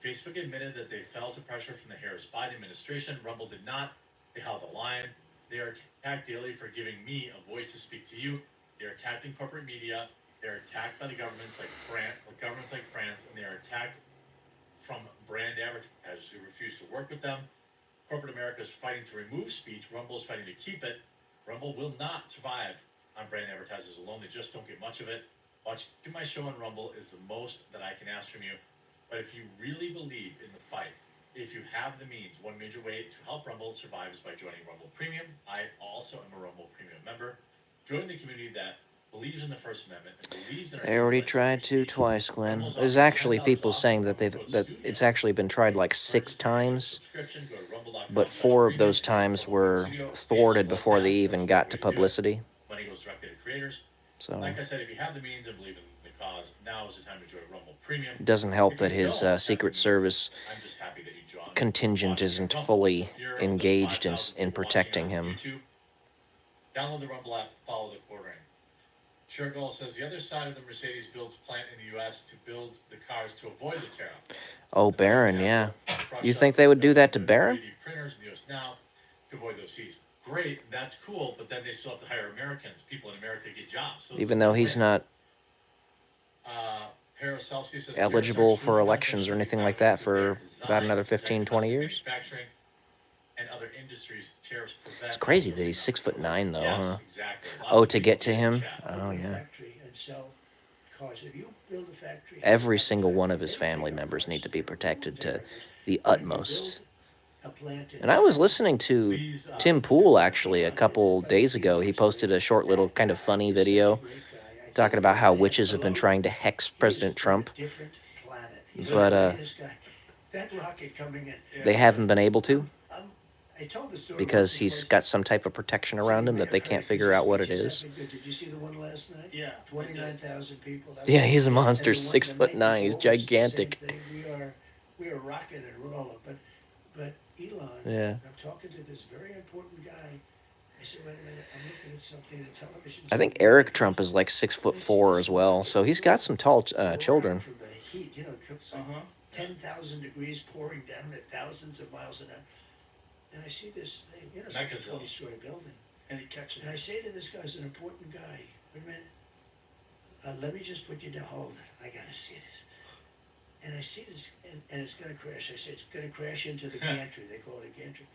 Facebook admitted that they fell to pressure from the Harris-Biden administration. Rumble did not. They held the line. They are attacked daily for giving me a voice to speak to you. They are attacked in corporate media. They are attacked by the governments like France, and they are attacked from brand advertisers who refuse to work with them. Corporate America is fighting to remove speech. Rumble is fighting to keep it. Rumble will not survive on brand advertisers alone. They just don't get much of it. Watching my show on Rumble is the most that I can ask from you. But if you really believe in the fight, if you have the means, one major way to help Rumble survive is by joining Rumble Premium. I also am a Rumble Premium member. Join the community that believes in the First Amendment and believes in our They already human rights tried and free to speech. twice, Glenn. Rumble's There's offering actually $10 people off saying with that promo code that STUDIO. it's actually been tried like Purchase 6 your annual times, subscription, go to rumble.com/premium, but 4 of those use times promo code were STUDIO. thwarted Less before they ads, even that's got one to way to do it. publicity. Money goes directly to creators. So Like I said, if you have the means and believe in the cause, now is the time to join Rumble Premium. it doesn't help If you that his don't have the Secret means, Service I'm just happy that you joined. contingent isn't fully engaged in protecting him. YouTube, download the Rumble app, follow the quartering. Shergold says the other side of the Mercedes builds plant in the U.S. to build the cars to avoid the tariff. Oh, Barron, yeah. You think they would do that to Barron? 3D printers in the U.S. now to avoid those fees. Great, that's cool, but then they still have to hire Americans. People in America get jobs. So Even though he's not Paracelsus says eligible tariffs are for truly elections or beneficial anything like because that they are for about designed another to protect 15, 20 domestic years. manufacturing and other industries. Tariffs prevent It's crazy that those he's things. 6'9" though, Yes, huh? exactly. Lots Oh, of to people get to in the him? chat. Oh, Open a yeah. factory and sell cars. If you build a factory, Every have a single one factory, of his they don't family take our members price. need to be protected to But the if you utmost. build a plant in And I was China, listening to Please, Tim Pool actually a couple days ago. He posted a short little kind of funny video talking about how witches have been trying to hex President Trump, different planet. He's but the greatest guy. That rocket coming in. they haven't been able to I told the story because once or he's twice. got some type of protection around him that they can't figure out what it is. Did you see the one last night? Yeah. 29,000 people. That Yeah, was- he's a and monster, the one- 6'9". the He's night before was the gigantic. same thing. We are rocking and rolling. But Elon, Yeah. I'm talking to this very important guy, I said, wait a minute, I'm looking at something on television. I think Eric Trump is like 6'4" as well, so he's got some tall children. From the heat, you know, it comes like Uh-huh. 10,000 degrees pouring down at thousands of miles an hour. And I see this thing, you know, it's like a Megazills. 20-story building. And he catches And I it. say to this guy, he's an important guy, wait a minute, let me just put you down, hold it, I gotta see this. And I see this, and it's gonna crash. I said, it's gonna crash into the gantry, they call it a gantry.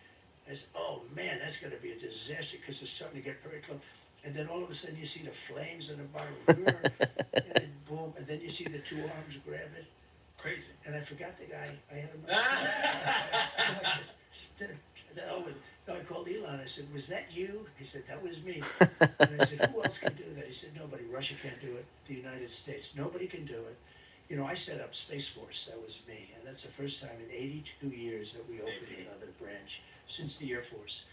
I said, oh man, that's gonna be a disaster, because it's starting to get very close. And then all of a sudden you see the flames in the bottom, and then boom, and then you see the two arms grab it. Crazy. And I forgot the guy, I had him. No, I called Elon. I said, was that you? He said, that was me. And I said, who else can do that? He said, nobody. Russia can't do it. The United States. Nobody can do it. You know, I set up Space Force. That was me. And that's the first time in 82 years that we opened another branch since the Air Force.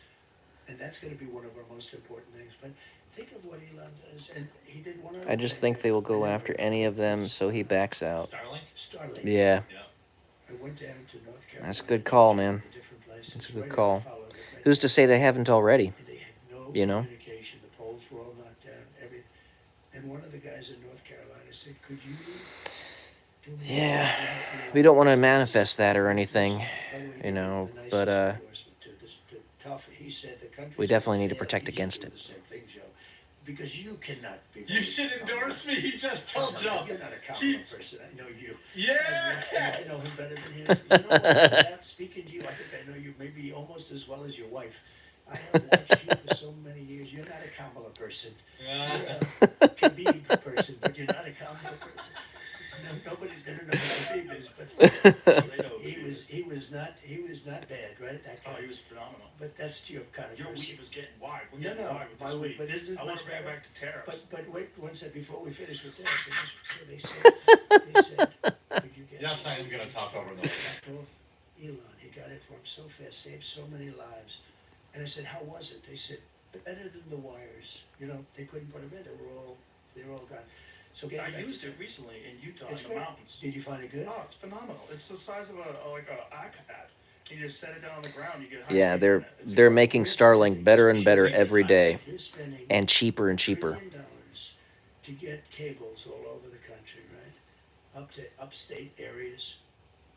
And that's going to be one of our most important things. But think of what Elon does. And he did one other I just thing think they will go I never after any of them, so he backs out. Starlink? Starlink. Yeah, Yeah. I went down to North Carolina. that's a good call, man. The different places, That's a good right call. where I followed it, right Who's to say they haven't already? and they had no You know? communication. The poles were all knocked down. Everything. And one of the guys in North Carolina said, "Could you do me a Yeah, favor? we don't want to manifest that or anything, By the way, he you know, gave the but nicest endorsement to this, to tough. He said the country's we definitely need to failed. protect You should against do it. the same thing, Joe, because you cannot be. You very should endorse me, he just told Kamala. Joe. You're not a Kamala He- person. I know you. Yeah! I know him better than him. You know what? Without speaking to you, I think I know you maybe almost as well as your wife. I have watched you for so many years. You're not a Kamala person. You're a Khabib person, but you're not a Kamala person. No, nobody's gonna know who Khabib is, but They know he who was not bad, right? That guy. Oh, he was phenomenal. But that's your kind of Your person. weed was getting wide. We're No, getting no, wide with my this weed, weed. but isn't it I want much to bring it better? back to tariffs. But wait one second before we finish with this. So they said, could you get? Yes, I am gonna talk over those. Elon, he got it for him so fast, saved so many lives. And I said, how was it? They said, better than the wires. You know, they couldn't put them in. They were all gone. So I used it recently in Utah It's in the great. mountains. Did you find it good? Oh, it's phenomenal. It's the size of like an iPad. You just set it down on the ground. You get high Yeah, speed they're internet. It's they're incredible. making Starlink better and better every day, You're spending and cheaper and cheaper. $1 trillion to get cables all over the country, right? Up to upstate areas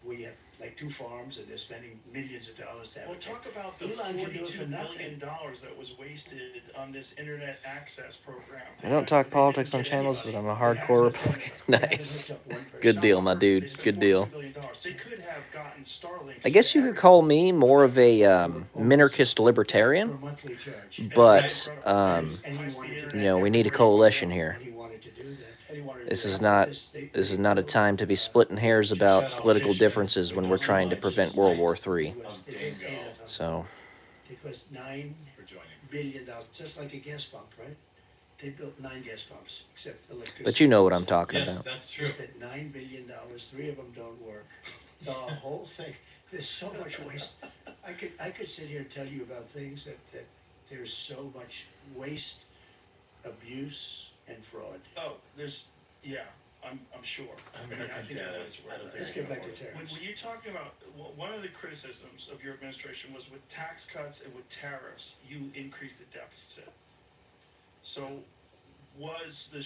where you have like 2 farms and they're spending millions of dollars to have Well, a cable. talk about the Elon can do it for $42 nothing. billion that was wasted on this internet access program. I don't talk They politics on didn't get channels, but anybody. I'm a hardcore Republican. Nice. Good Not deal, one my person. dude. They spent Good deal. $42 billion. They could have gotten Starlink. I guess you could call me more of a minarchist libertarian, For a monthly charge. but And he High-speed wanted to internet you know, we need a everywhere. coalition here. And he wanted to do that. And he wanted to This do is that. not They- this is they not a built, time to be splitting hairs about political differences when we're trying to prevent World War III. They built 8 of them. So They cost $9 For joining. billion, just like a gas pump, right? They built 9 gas pumps, except electricity. but you know what I'm talking Yes, about. that's They true. spent $9 billion. 3 of them don't work. The whole thing. There's so much waste. I could sit here and tell you about things that there's so much waste, abuse, and fraud. Oh, I'm sure. I'm I gonna think yeah, everybody's aware I don't of that. Let's get back to When tariffs. you're talking about, one of the criticisms of your administration was with tax cuts and with tariffs, you increased the deficit. So what was the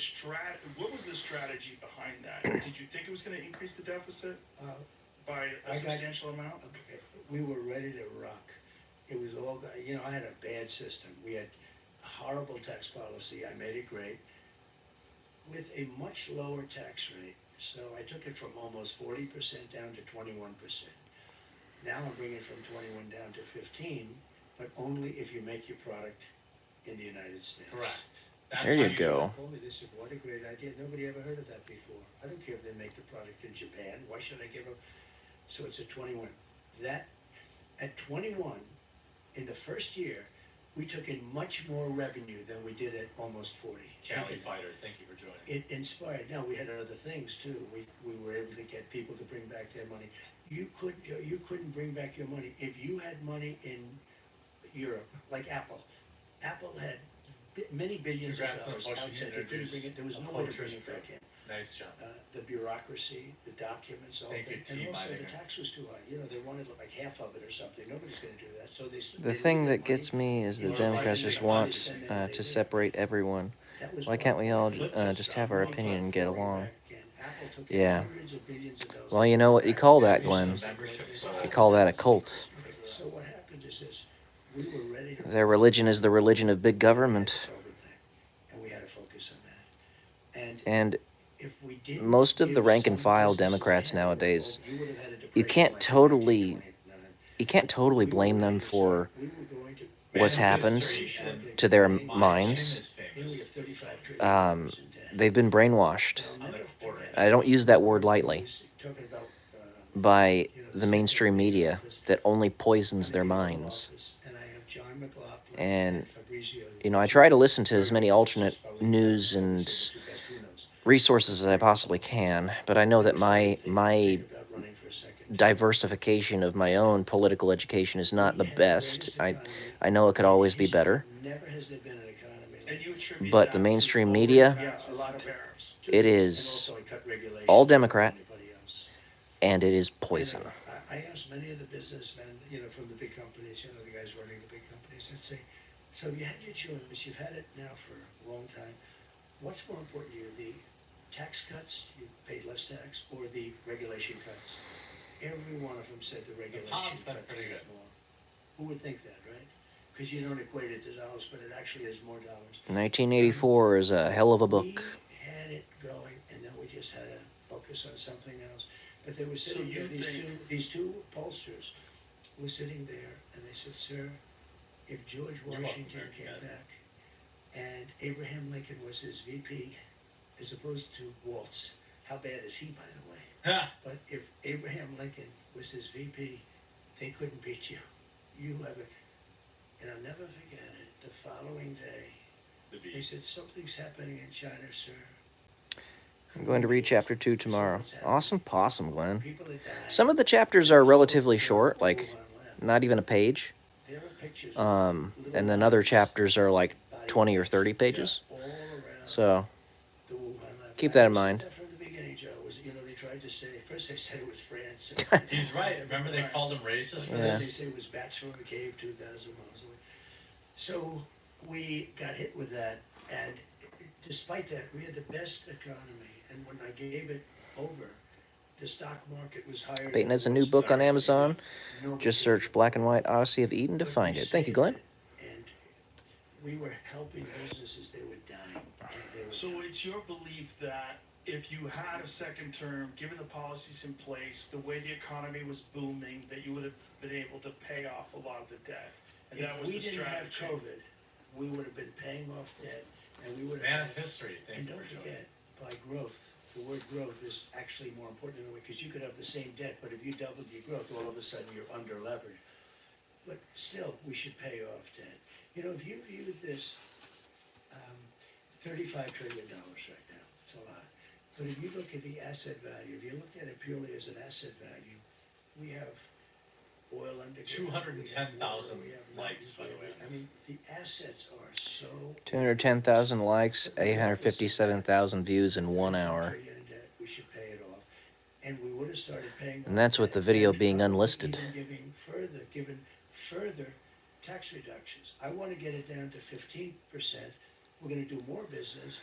strategy behind that? Did you think it was gonna increase the deficit Uh, by I a got- substantial amount? Okay, we were ready to rock. It was all, you know, I had a bad system. We had horrible tax policy. I made it great with a much lower tax rate. So I took it from almost 40% down to 21%. Now I'm bringing it from 21 down to 15, but only if you make your product in the United States. Correct. That's There how you go. Told me this, what a great idea. Nobody ever heard of that before. I don't care if they make the product in Japan. Why should I give them? So it's at 21. That, at 21, in the first year, we took in much more revenue than we did at almost 40. Cali Okay. Fighter, thank you for joining. It inspired. Now we had other things too. We were able to get people to bring back their money. You couldn't bring back your money if you had money in Europe, like Apple. Apple had many billions Congrats of on dollars pushing outside. it, They couldn't bring it. There was no way to bring it back in. Nice job. The bureaucracy, the documents, all Thank you, that, and T. also the Meininger. tax was too high. You know, they wanted like half of it or something. Nobody's going to do that. So The they thing moved that money gets me is the into Democrats places just where they want spend that money to there. separate everyone. That was Why part can't of we it. all Clip this, just John. have our Really opinion and quick, get going along? back again, Apple took in Yeah. hundreds of billions of dollars. Well, you know what you call that, Glenn? You call that a cult. So what happened is this: we were ready to. Their religion is the religion of big government. COVID thing, and we had to focus on that. And If we didn't most of the give rank and some file businesses Democrats a hand to nowadays, roll, you would have had a you depression can't like totally 1929. you can't totally We were blame them ready to for start. We were going to what's Man of happened history and to their my minds. chin is Here we famous. have $35 trillion in debt. They've been brainwashed. And I'll I'm never like a quarter forget, inch. I don't use that word we were lightly. always talking about, By you know, the Secretary mainstream of media Office. that only poisons I'm their in the Oval minds. Office, and I have John McLaughlin And Fabrizio. you know, I try to listen to as Very many good alternate business, probably news I would and say the two best, who knows? resources as I possibly can, but I know that Never started to my think about running for a second. diversification of my own political education is not the We had best. greatest economy I know it could in always be history. better, Never has there been an economy like And you this. attribute but that the to mainstream lower media, taxes, a lot of tariffs. it And is also I cut regulations all more than Democrat, anybody else. and it is And poison. I asked many of the businessmen, you know, from the big companies, you know, the guys running the big companies, I'd say, so you had your choice, you've had it now for a long time. What's more important to you, the tax cuts, you paid less tax, or the regulation cuts? Every one of them said the regulation pound's been cuts pretty good. more. Who would think that, right? Because you don't equate it to dollars, but it actually is more dollars. 1984 is a hell of a book. We had it going, and then we just had to focus on something else. But they were So sitting you there, think- these two pollsters were sitting there, and they said, "Sir, if George welcome, Washington American came Dad. back, and Abraham Lincoln was his VP, as opposed to Waltz, how bad is he, by the way? Ha! But if Abraham Lincoln was his VP, they couldn't beat you. You have a," and I'll never forget it. The following day, The they beat. said, "Something's happening in China, sir." I'm going to read chapter 2 tomorrow. Awesome possum, Glenn. People that died. Some of the chapters are relatively short, like not even a page. There are pictures And then other chapters are like 20 or 30 pages. all around So the Wuhan lab. keep I that in said mind. that from the beginning, Joe. Was, you know, they tried to say, first they said it was France. He's right. Remember they called him racist for And Yeah. then this? they said it was bats from a cave 2,000 miles away. So we got hit with that, and despite that, we had the best economy. And when I gave it over, the stock market was higher. Peyton than has a it new was. book on Amazon. Nobody Just could search do it. Black and White Odyssey of Eden to But find we it. Thank you, saved Glenn. it, and we were helping businesses, they were dying. They were So dying. it's your belief that if you had a second term, given the policies in place, the way the economy was booming, that you would have been able to pay off a lot of the debt, and that If was we the didn't have strategy. COVID, we would have been paying off debt, and we would Man have. of history. Thank And you don't for showing. forget, by growth, the word growth is actually more important in a way, because you could have the same debt, but if you doubled your growth, all of a sudden you're under leveraged. But still, we should pay off debt. You know, if you viewed this, $35 trillion right now, it's a lot. But if you look at the asset value, if you look at it purely as an asset value, we have oil underground. 210,000 we have likes, by the way. I mean, the assets are so. 210,000 likes, 857,000 views in 1 hour. We should pay it off, and we would have started paying. And that's with the video being unlisted. Given further tax reductions. I want to get it down to 15%. We're going to do more business,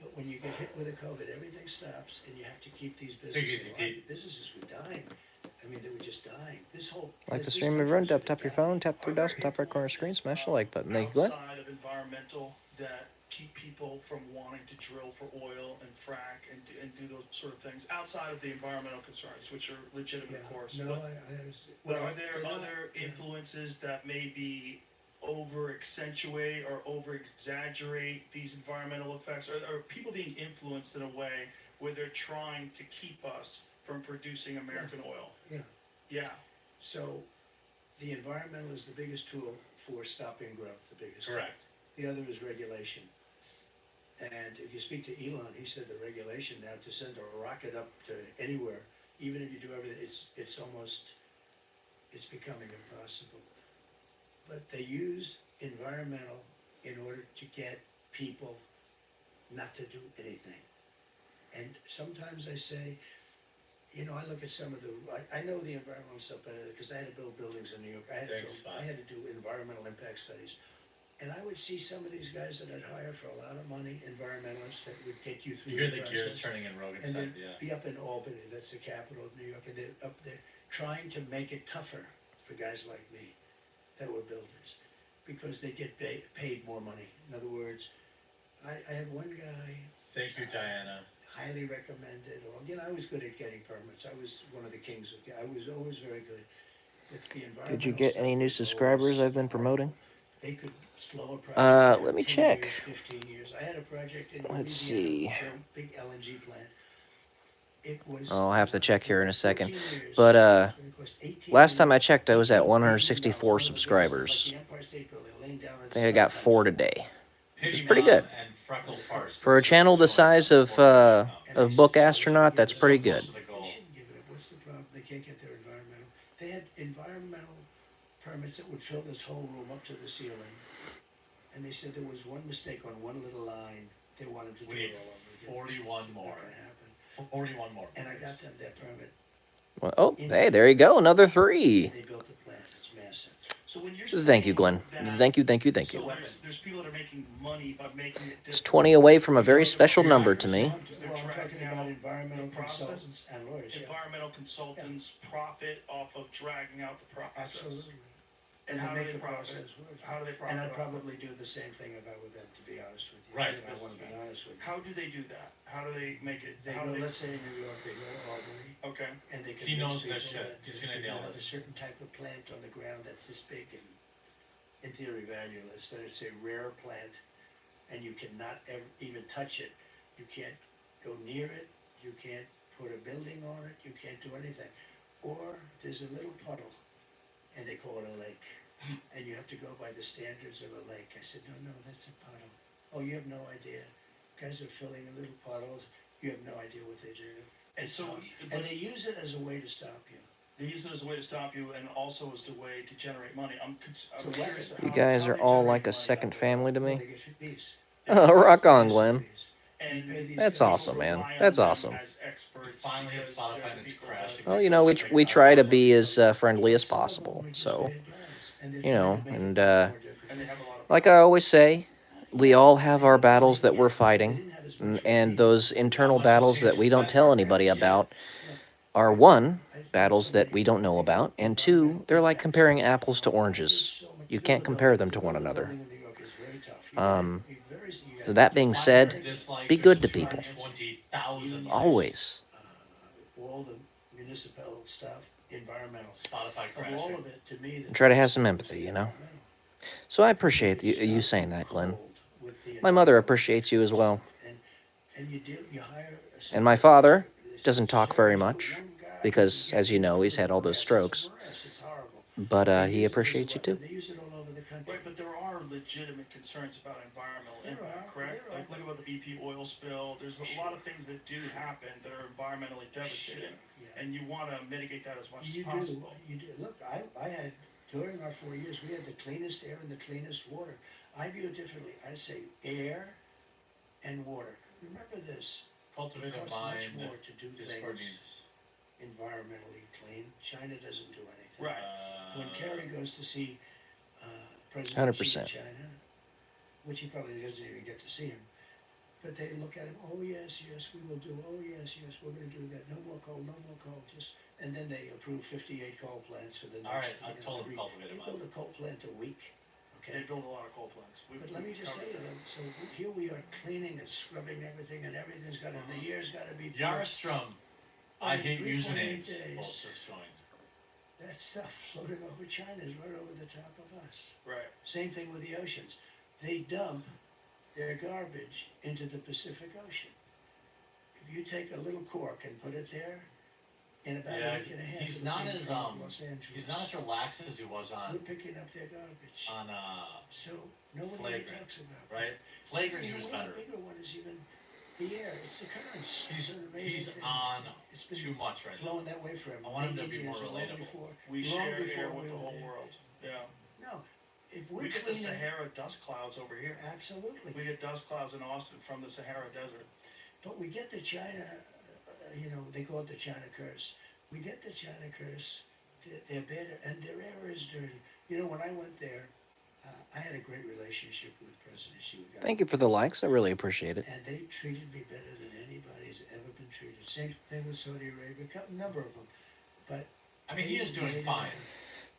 but when you get hit with a COVID, everything stops, and you have to keep these businesses easy, alive. Pete. Businesses were dying. I mean, they were just dying. This whole Like the this stream of country run, was tap gonna your die. phone, tap three Are dots, there top right corner screen, influences, smash the like button. Thank you, Glenn. outside of environmental that keep people from wanting to drill for oil and frack and do those sort of things outside of the environmental concerns, which are legitimate, of course. No, but, I understand. but Well, are there they're not- other yeah. influences that maybe over accentuate or over exaggerate these environmental effects? Are people being influenced in a way where they're trying to keep us from producing American oil? Yeah. Yeah. So, the environmental is the biggest tool for stopping growth, the biggest. Correct. The other is regulation. And if you speak to Elon, he said the regulation now to send a rocket up to anywhere, even if you do everything, it's becoming impossible. But they use environmental in order to get people not to do anything. And sometimes I say, you know, I look at some of the, I know the environmental stuff better because I had to build buildings in New York. I had to do environmental impact studies. And I would see some of these guys that I'd hire for a lot of money, environmentalists that would get you through You hear the process. gears turning in Rogan's And head, they'd yeah. be up in Albany, that's the capital of New York, and they're up there trying to make it tougher for guys like me that were builders because they get paid more money. In other words, I had one guy. Thank you, Diana. Highly recommended, or, you know, I was good at getting permits. I was one of the kings of, I was always very good. With the Did you environmental get stuff any new was subscribers always I've been hard. promoting? They could slow a project down Let me 10 check. years, 15 years. I had a project in Let's Louisiana, see. a big LNG plant. It was. I'll have to check here in a second. 14 years. But It was gonna cost 18 last time I million- checked, I was at 18 164 billion dollars. subscribers. Like the Empire State Building, laying down I think I got 4 today. Pity pretty Mom good. And Freckle Park For a channel the size of Book Astronaut, that's pretty good. They shouldn't give it up. What's the problem? They can't get their environmental. They had environmental permits that would fill this whole room up to the ceiling. And they said there was one mistake on one little line. They wanted to do We it need all over again. 41 It's more. not gonna happen. 41 more. And I got them that permit. Well, oh, hey, there you go. Another 3. They built the plant. It's massive. So when you're Thank you, saying Glenn. that- Thank you. So there's people that are making money by making it. It's 20 away from a very special number to me. Well, I'm talking about environmental consultants and lawyers. Yeah. Environmental consultants profit off of dragging out the process. Absolutely. And And how they do make they the profit? process work. How do they profit? And I'd off probably do the same thing if I were them, to be honest with you. Right. I want to be honest with it? you. How do they do that? How do they make it? They how go, do they, let's say in New York, they go to Albany, okay. and they He convince knows people that shit. He's gonna that you nail have a this. certain type of plant on the ground that's this big and, in theory, valueless, that it's a rare plant, and you cannot ever even touch it. You can't go near it, you can't put a building on it, you can't do anything. Or there's a little puddle, and they call it a lake, and you have to go by the standards of a lake. I said, no, that's a puddle. Oh, you have no idea. Guys are filling in little puddles, you have no idea what they do. And so, And they use it as a way to stop you. they use it as a way to stop you, and also as a way to generate money. I'm So curious. what- You how- guys how are they all generate like a money second that way. family to Well, me. they get fees. Oh, rock on, Fees. Glenn. And You pay these That's guys. awesome, man. rely on That's them awesome. as experts Finally hit because Spotify they're and it's people crashing. that- Well, you know, we try to be as friendly as possible. So, you know, and And they have a lot of. like I always say, we all have our battles that we're fighting, and those internal battles that we don't tell anybody about are 1, battles that we don't know about, and 2, they're like comparing apples to oranges. You can't compare them to one another. So that being said, be good to people. 20,000 Always. All the municipal stuff, environmental. Spotify Of all crashing. of it, to me. And try to have some empathy, you know? So I appreciate you saying that, Glenn. My mother appreciates you as well. And you hire. And my father doesn't talk very much because, as you know, he's had all those strokes. It's horrible. But he appreciates you too. They use it all over the country. Right, but there are legitimate concerns about environmental There impact, are, correct? there are. Like, look about the BP oil spill. There's a lot of things that do happen that are environmentally devastating, Yeah. and you want to mitigate that as much You as do, possible. you do. Look, I had, during our 4 years, we had the cleanest air and the cleanest water. I view it differently. I say air and water. Remember this, it Cultivate a costs much mind. more to do Discord things needs. environmentally clean. China doesn't do anything. Right. When Kerry goes to see President 100%. Xi in China, which he probably doesn't even get to see him, but they look at him, oh yes, we will do, oh yes, we're going to do that, no more coal, just, and then they approve 58 coal plants for the next. All right, I you know, told him every- cultivate a They mind. build a coal plant a week, They okay? build a lot of coal plants. But let me just say to them, so here we are cleaning and scrubbing everything, and everything's got to, the year's got to be. built. Yarstrom. I In hate 3.8 usernames. days. Both just joined. That stuff floating over China is right over the top of us. Right. Same thing with the oceans. They dump their garbage into the Pacific Ocean. If you take a little cork and put it there, in about Yeah, a week and a half, he's it'll not be in as front of Los Angeles. he's not as relaxed as he was We're on picking up their garbage. So nobody Flagrant, talks about right? that. Flagrant, he You was know, better. The bigger one is even the air. It's the currents. He's It's an amazing he's thing. on It's been too much right now. flowing that way for I want him to million be more years, long relatable. before- We long share before air we with the were whole there. world. Yeah. No, if we're We get the cleaning, Sahara dust clouds over here. absolutely. We get dust clouds in Austin from the Sahara Desert. But we get the China, they call it the China curse. We get the China curse. They're better, and their air is dirty. When I went there, I had a great relationship with President Xi. Thank you for the likes. I really appreciate it. And they treated me better than anybody's ever been treated. Same thing with Saudi Arabia, a number of them. But I mean, he is doing fine.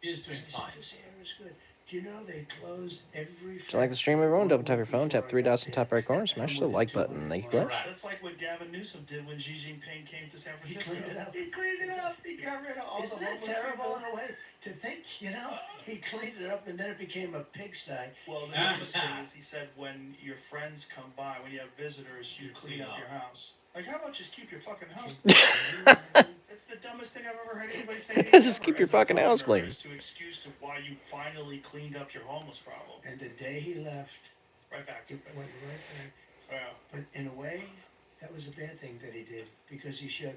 He is doing fine. This air is good. Do you know they closed every... If you like the stream, everyone, double tap your phone, tap 3 dots in the top right corner, smash the like button. Thank you, guys. That's like what Gavin Newsom did when Xi Jinping came to San Francisco. He cleaned it up. He cleaned it up. He got rid of all Isn't the that homeless terrible people. in a way to think, he cleaned it up and then it became a pigsty. Well, the biggest thing is he said when your friends come by, when you have visitors, you clean up your house. Like, how about just keep your fucking house clean? It's the dumbest thing I've ever heard anybody say. Just keep your fucking house clean. To excuse to why you finally cleaned up your homeless problem. And the day he left, right back to it it. went right back. Yeah. But in a way, that was a bad thing that he did because he showed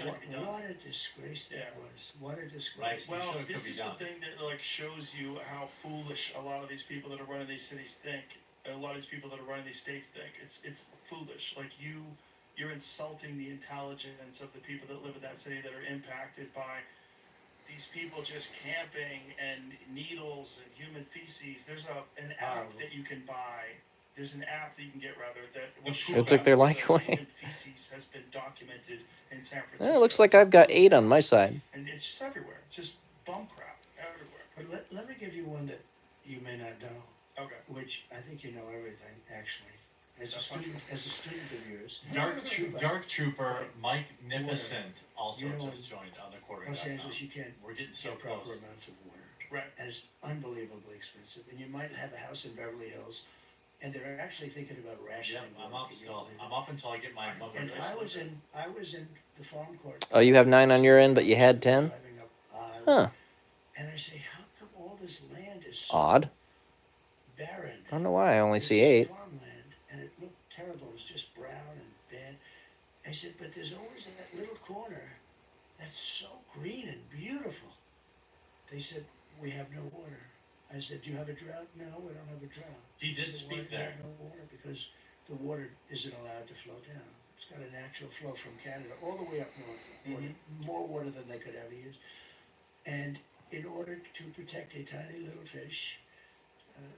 what a disgrace that was. What a disgrace. Right. Well, this is the thing that like shows you how foolish a lot of these people that are running these cities think. A lot of these people that are running these states think. It's foolish. Like you're insulting the intelligence of the people that live in that city that are impacted by these people just camping and needles and human feces. There's an app that you can buy. There's an app that you can get that will show It took their like away. human feces has been documented in San Francisco. It looks like I've got 8 on my side. And it's just everywhere. It's just bum crap everywhere. But let me give you one that you may not know. Okay. Which I think you know everything, actually. As a student of yours. Dark Trooper Mike Nificent also just joined on the quarter. Los Angeles, you can't We're getting so get proper close. amounts of water. Right. And it's unbelievably expensive. And you might have a house in Beverly Hills, and they're actually thinking about rationing Yeah, I'm water. up still. I'm up until I get my mother. And I was in the farm court. Oh, you have 9 on your end, but you had 10? Driving up, Huh. and I say, how come all this land is so Odd. barren? I don't know why I only It's see 8. farmland, and it looked terrible. It was just brown and bad. I said, but there's always that little corner that's so green and beautiful. They said, we have no water. I said, do you have a drought? No, we don't have a drought. He did They said, speak "Why do you there. have no water?" Because the water isn't allowed to flow down. It's got a natural flow from Canada all the way up north. Water, more water than they could ever use. And in order to protect a tiny little fish,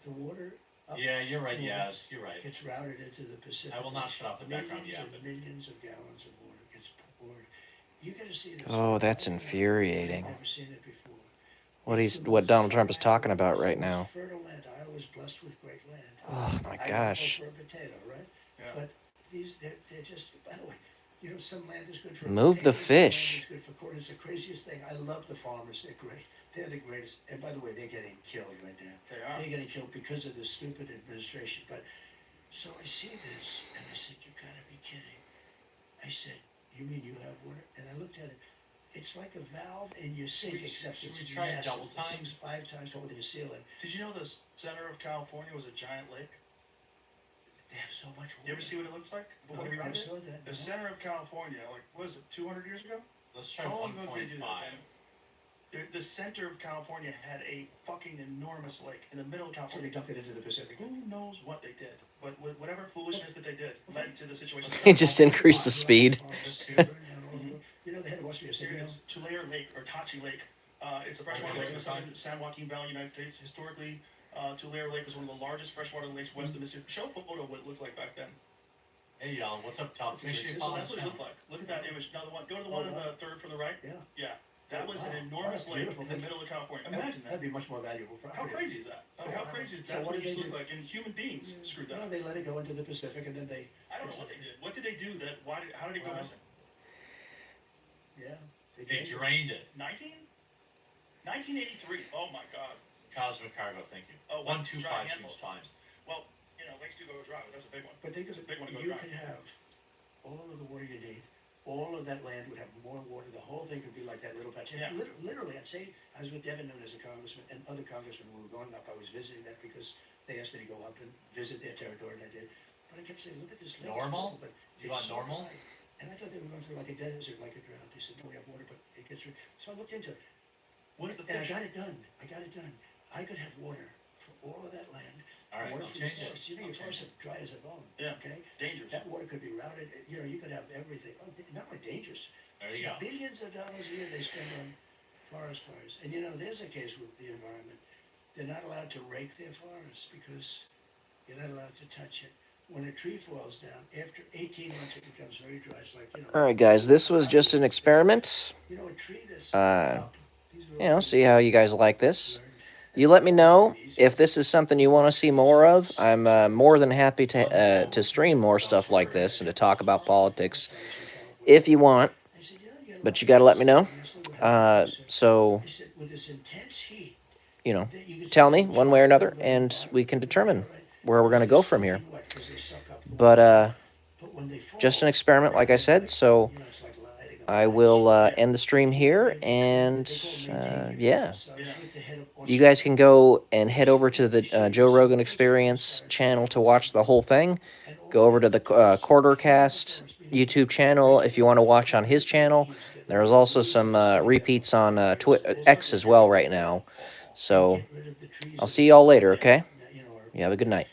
the water up Yeah, you're right. north Yes, you're right. gets routed into the Pacific. I will not shut off the background Millions yet, and but- millions of gallons of water gets poured. You got to see this. Oh, that's I've infuriating. never seen it before. What Donald Trump is talking about right now. Fertile land. I was blessed with great land. Oh my I gosh. go for a potato, right? Yeah. But they're just. By the way, some land is good for Move the potatoes, some fish. land is good for corn. It's the craziest thing. I love the farmers. They're great. They're the greatest. And by the way, they're getting killed right now. They are. They're getting killed because of the stupid administration. But so I see this, and I said, "You gotta be kidding!" I said, "You mean you have water?" And I looked at it. It's like a valve in your sink, except should it's we try it massive. double The time? thing's 5 times taller than the ceiling. Did you know the center of California was a giant lake? They have so much water. You ever see what it looks like? No, Before you I read it? saw that. The no. center of California, like, what is it, 200 years ago? Let's try How long ago did they do 1.5. that? The center of California had a fucking enormous lake in the middle of So they California. dumped it into the Pacific. Who knows what they did? But whatever foolishness that they did led to the situation. They just increased the speed. You know, the head of Austria said, Here it is, Tulare Lake, or Tachi Lake. It's a freshwater lake in the southern San Joaquin Valley, United States. Historically, Tulare Lake was one of the largest freshwater lakes west of the Mississippi. Show a photo of what it looked like back then. Hey y'all, what's up, top? Make sure you So follow that's us. what it looked like. Look at that image. Now, go to the one on the third from the right. Yeah. Yeah. That was an Wow. enormous That's lake beautiful. in the middle of California. Imagine that. That'd be much more valuable property. How crazy is that? Oh, How wow. crazy is So that? That's what what it did used to they look do? like. And human beings screwed No, that. they let it go into the Pacific, and then they. I don't know what they did. What did they do? How did it go Wow. missing? Yeah. They drained it. 1983. Oh my God. Cosmic Cargo, thank you. Oh, 125 dry seems handles. fine. Well, lakes do go dry, but that's a big one. But think of it. Big one to go You dry. could have all of the water you need. All of that land would have more water. The whole thing could be like that little patch. And Yeah. literally, I'd say I was with Devin Nunes, a congressman, and other congressmen. We were going up. I was visiting that because they asked me to go up and visit their territory, and I did. But I kept saying, "Look at this lake." It's Normal? beautiful, but You it's want so normal? high." And I thought they were going through like a desert, like a drought. They said, "No, we have water, but it gets rid." So I looked into it. What is the And I fish? got it done. I could have water for all of that land. Alright, water I'll from the change it. forest, you know, I'll your change forests are dry as a bone, Yeah. okay? Dangerous. That water could be routed, you know, you could have everything, not only dangerous, There you go. billions of dollars a year they spend on forest fires. And you know, there's a case with the environment. They're not allowed to rake their forests because you're not allowed to touch it. When a tree falls down, after 18 months, it becomes very dry. It's like, you know. All right, guys, this was just an experiment. You know, a tree that's Uh, up, these are You know, all see how you guys like this. learned. You let me know if this is something you want to see more of. I'm more than happy to stream more stuff like this and to talk about politics if you want. I said, you know, you get a But lot you of got to let me gas. know. And this little head guy said- So, I said, with this intense heat, you know, that you could tell see me people one way or jumping another, over the and bottom we of can the determine fire, right? where we're going to Because go they're from here. soaking wet 'cause they suck up the But water. But when they fall, just an experiment, like I said. So you know, it's like lighting a I match. will end the stream here, and yeah. You guys can go and head over to the Joe Rogan Experience channel to watch the whole thing. Go over to the Quartercast YouTube channel if you want to watch on his channel. There's also some repeats on X as well right now. So I'll see y'all later, okay? You have a good night.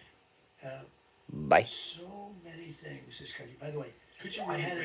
Bye. So many things this country. By the way, Could you I had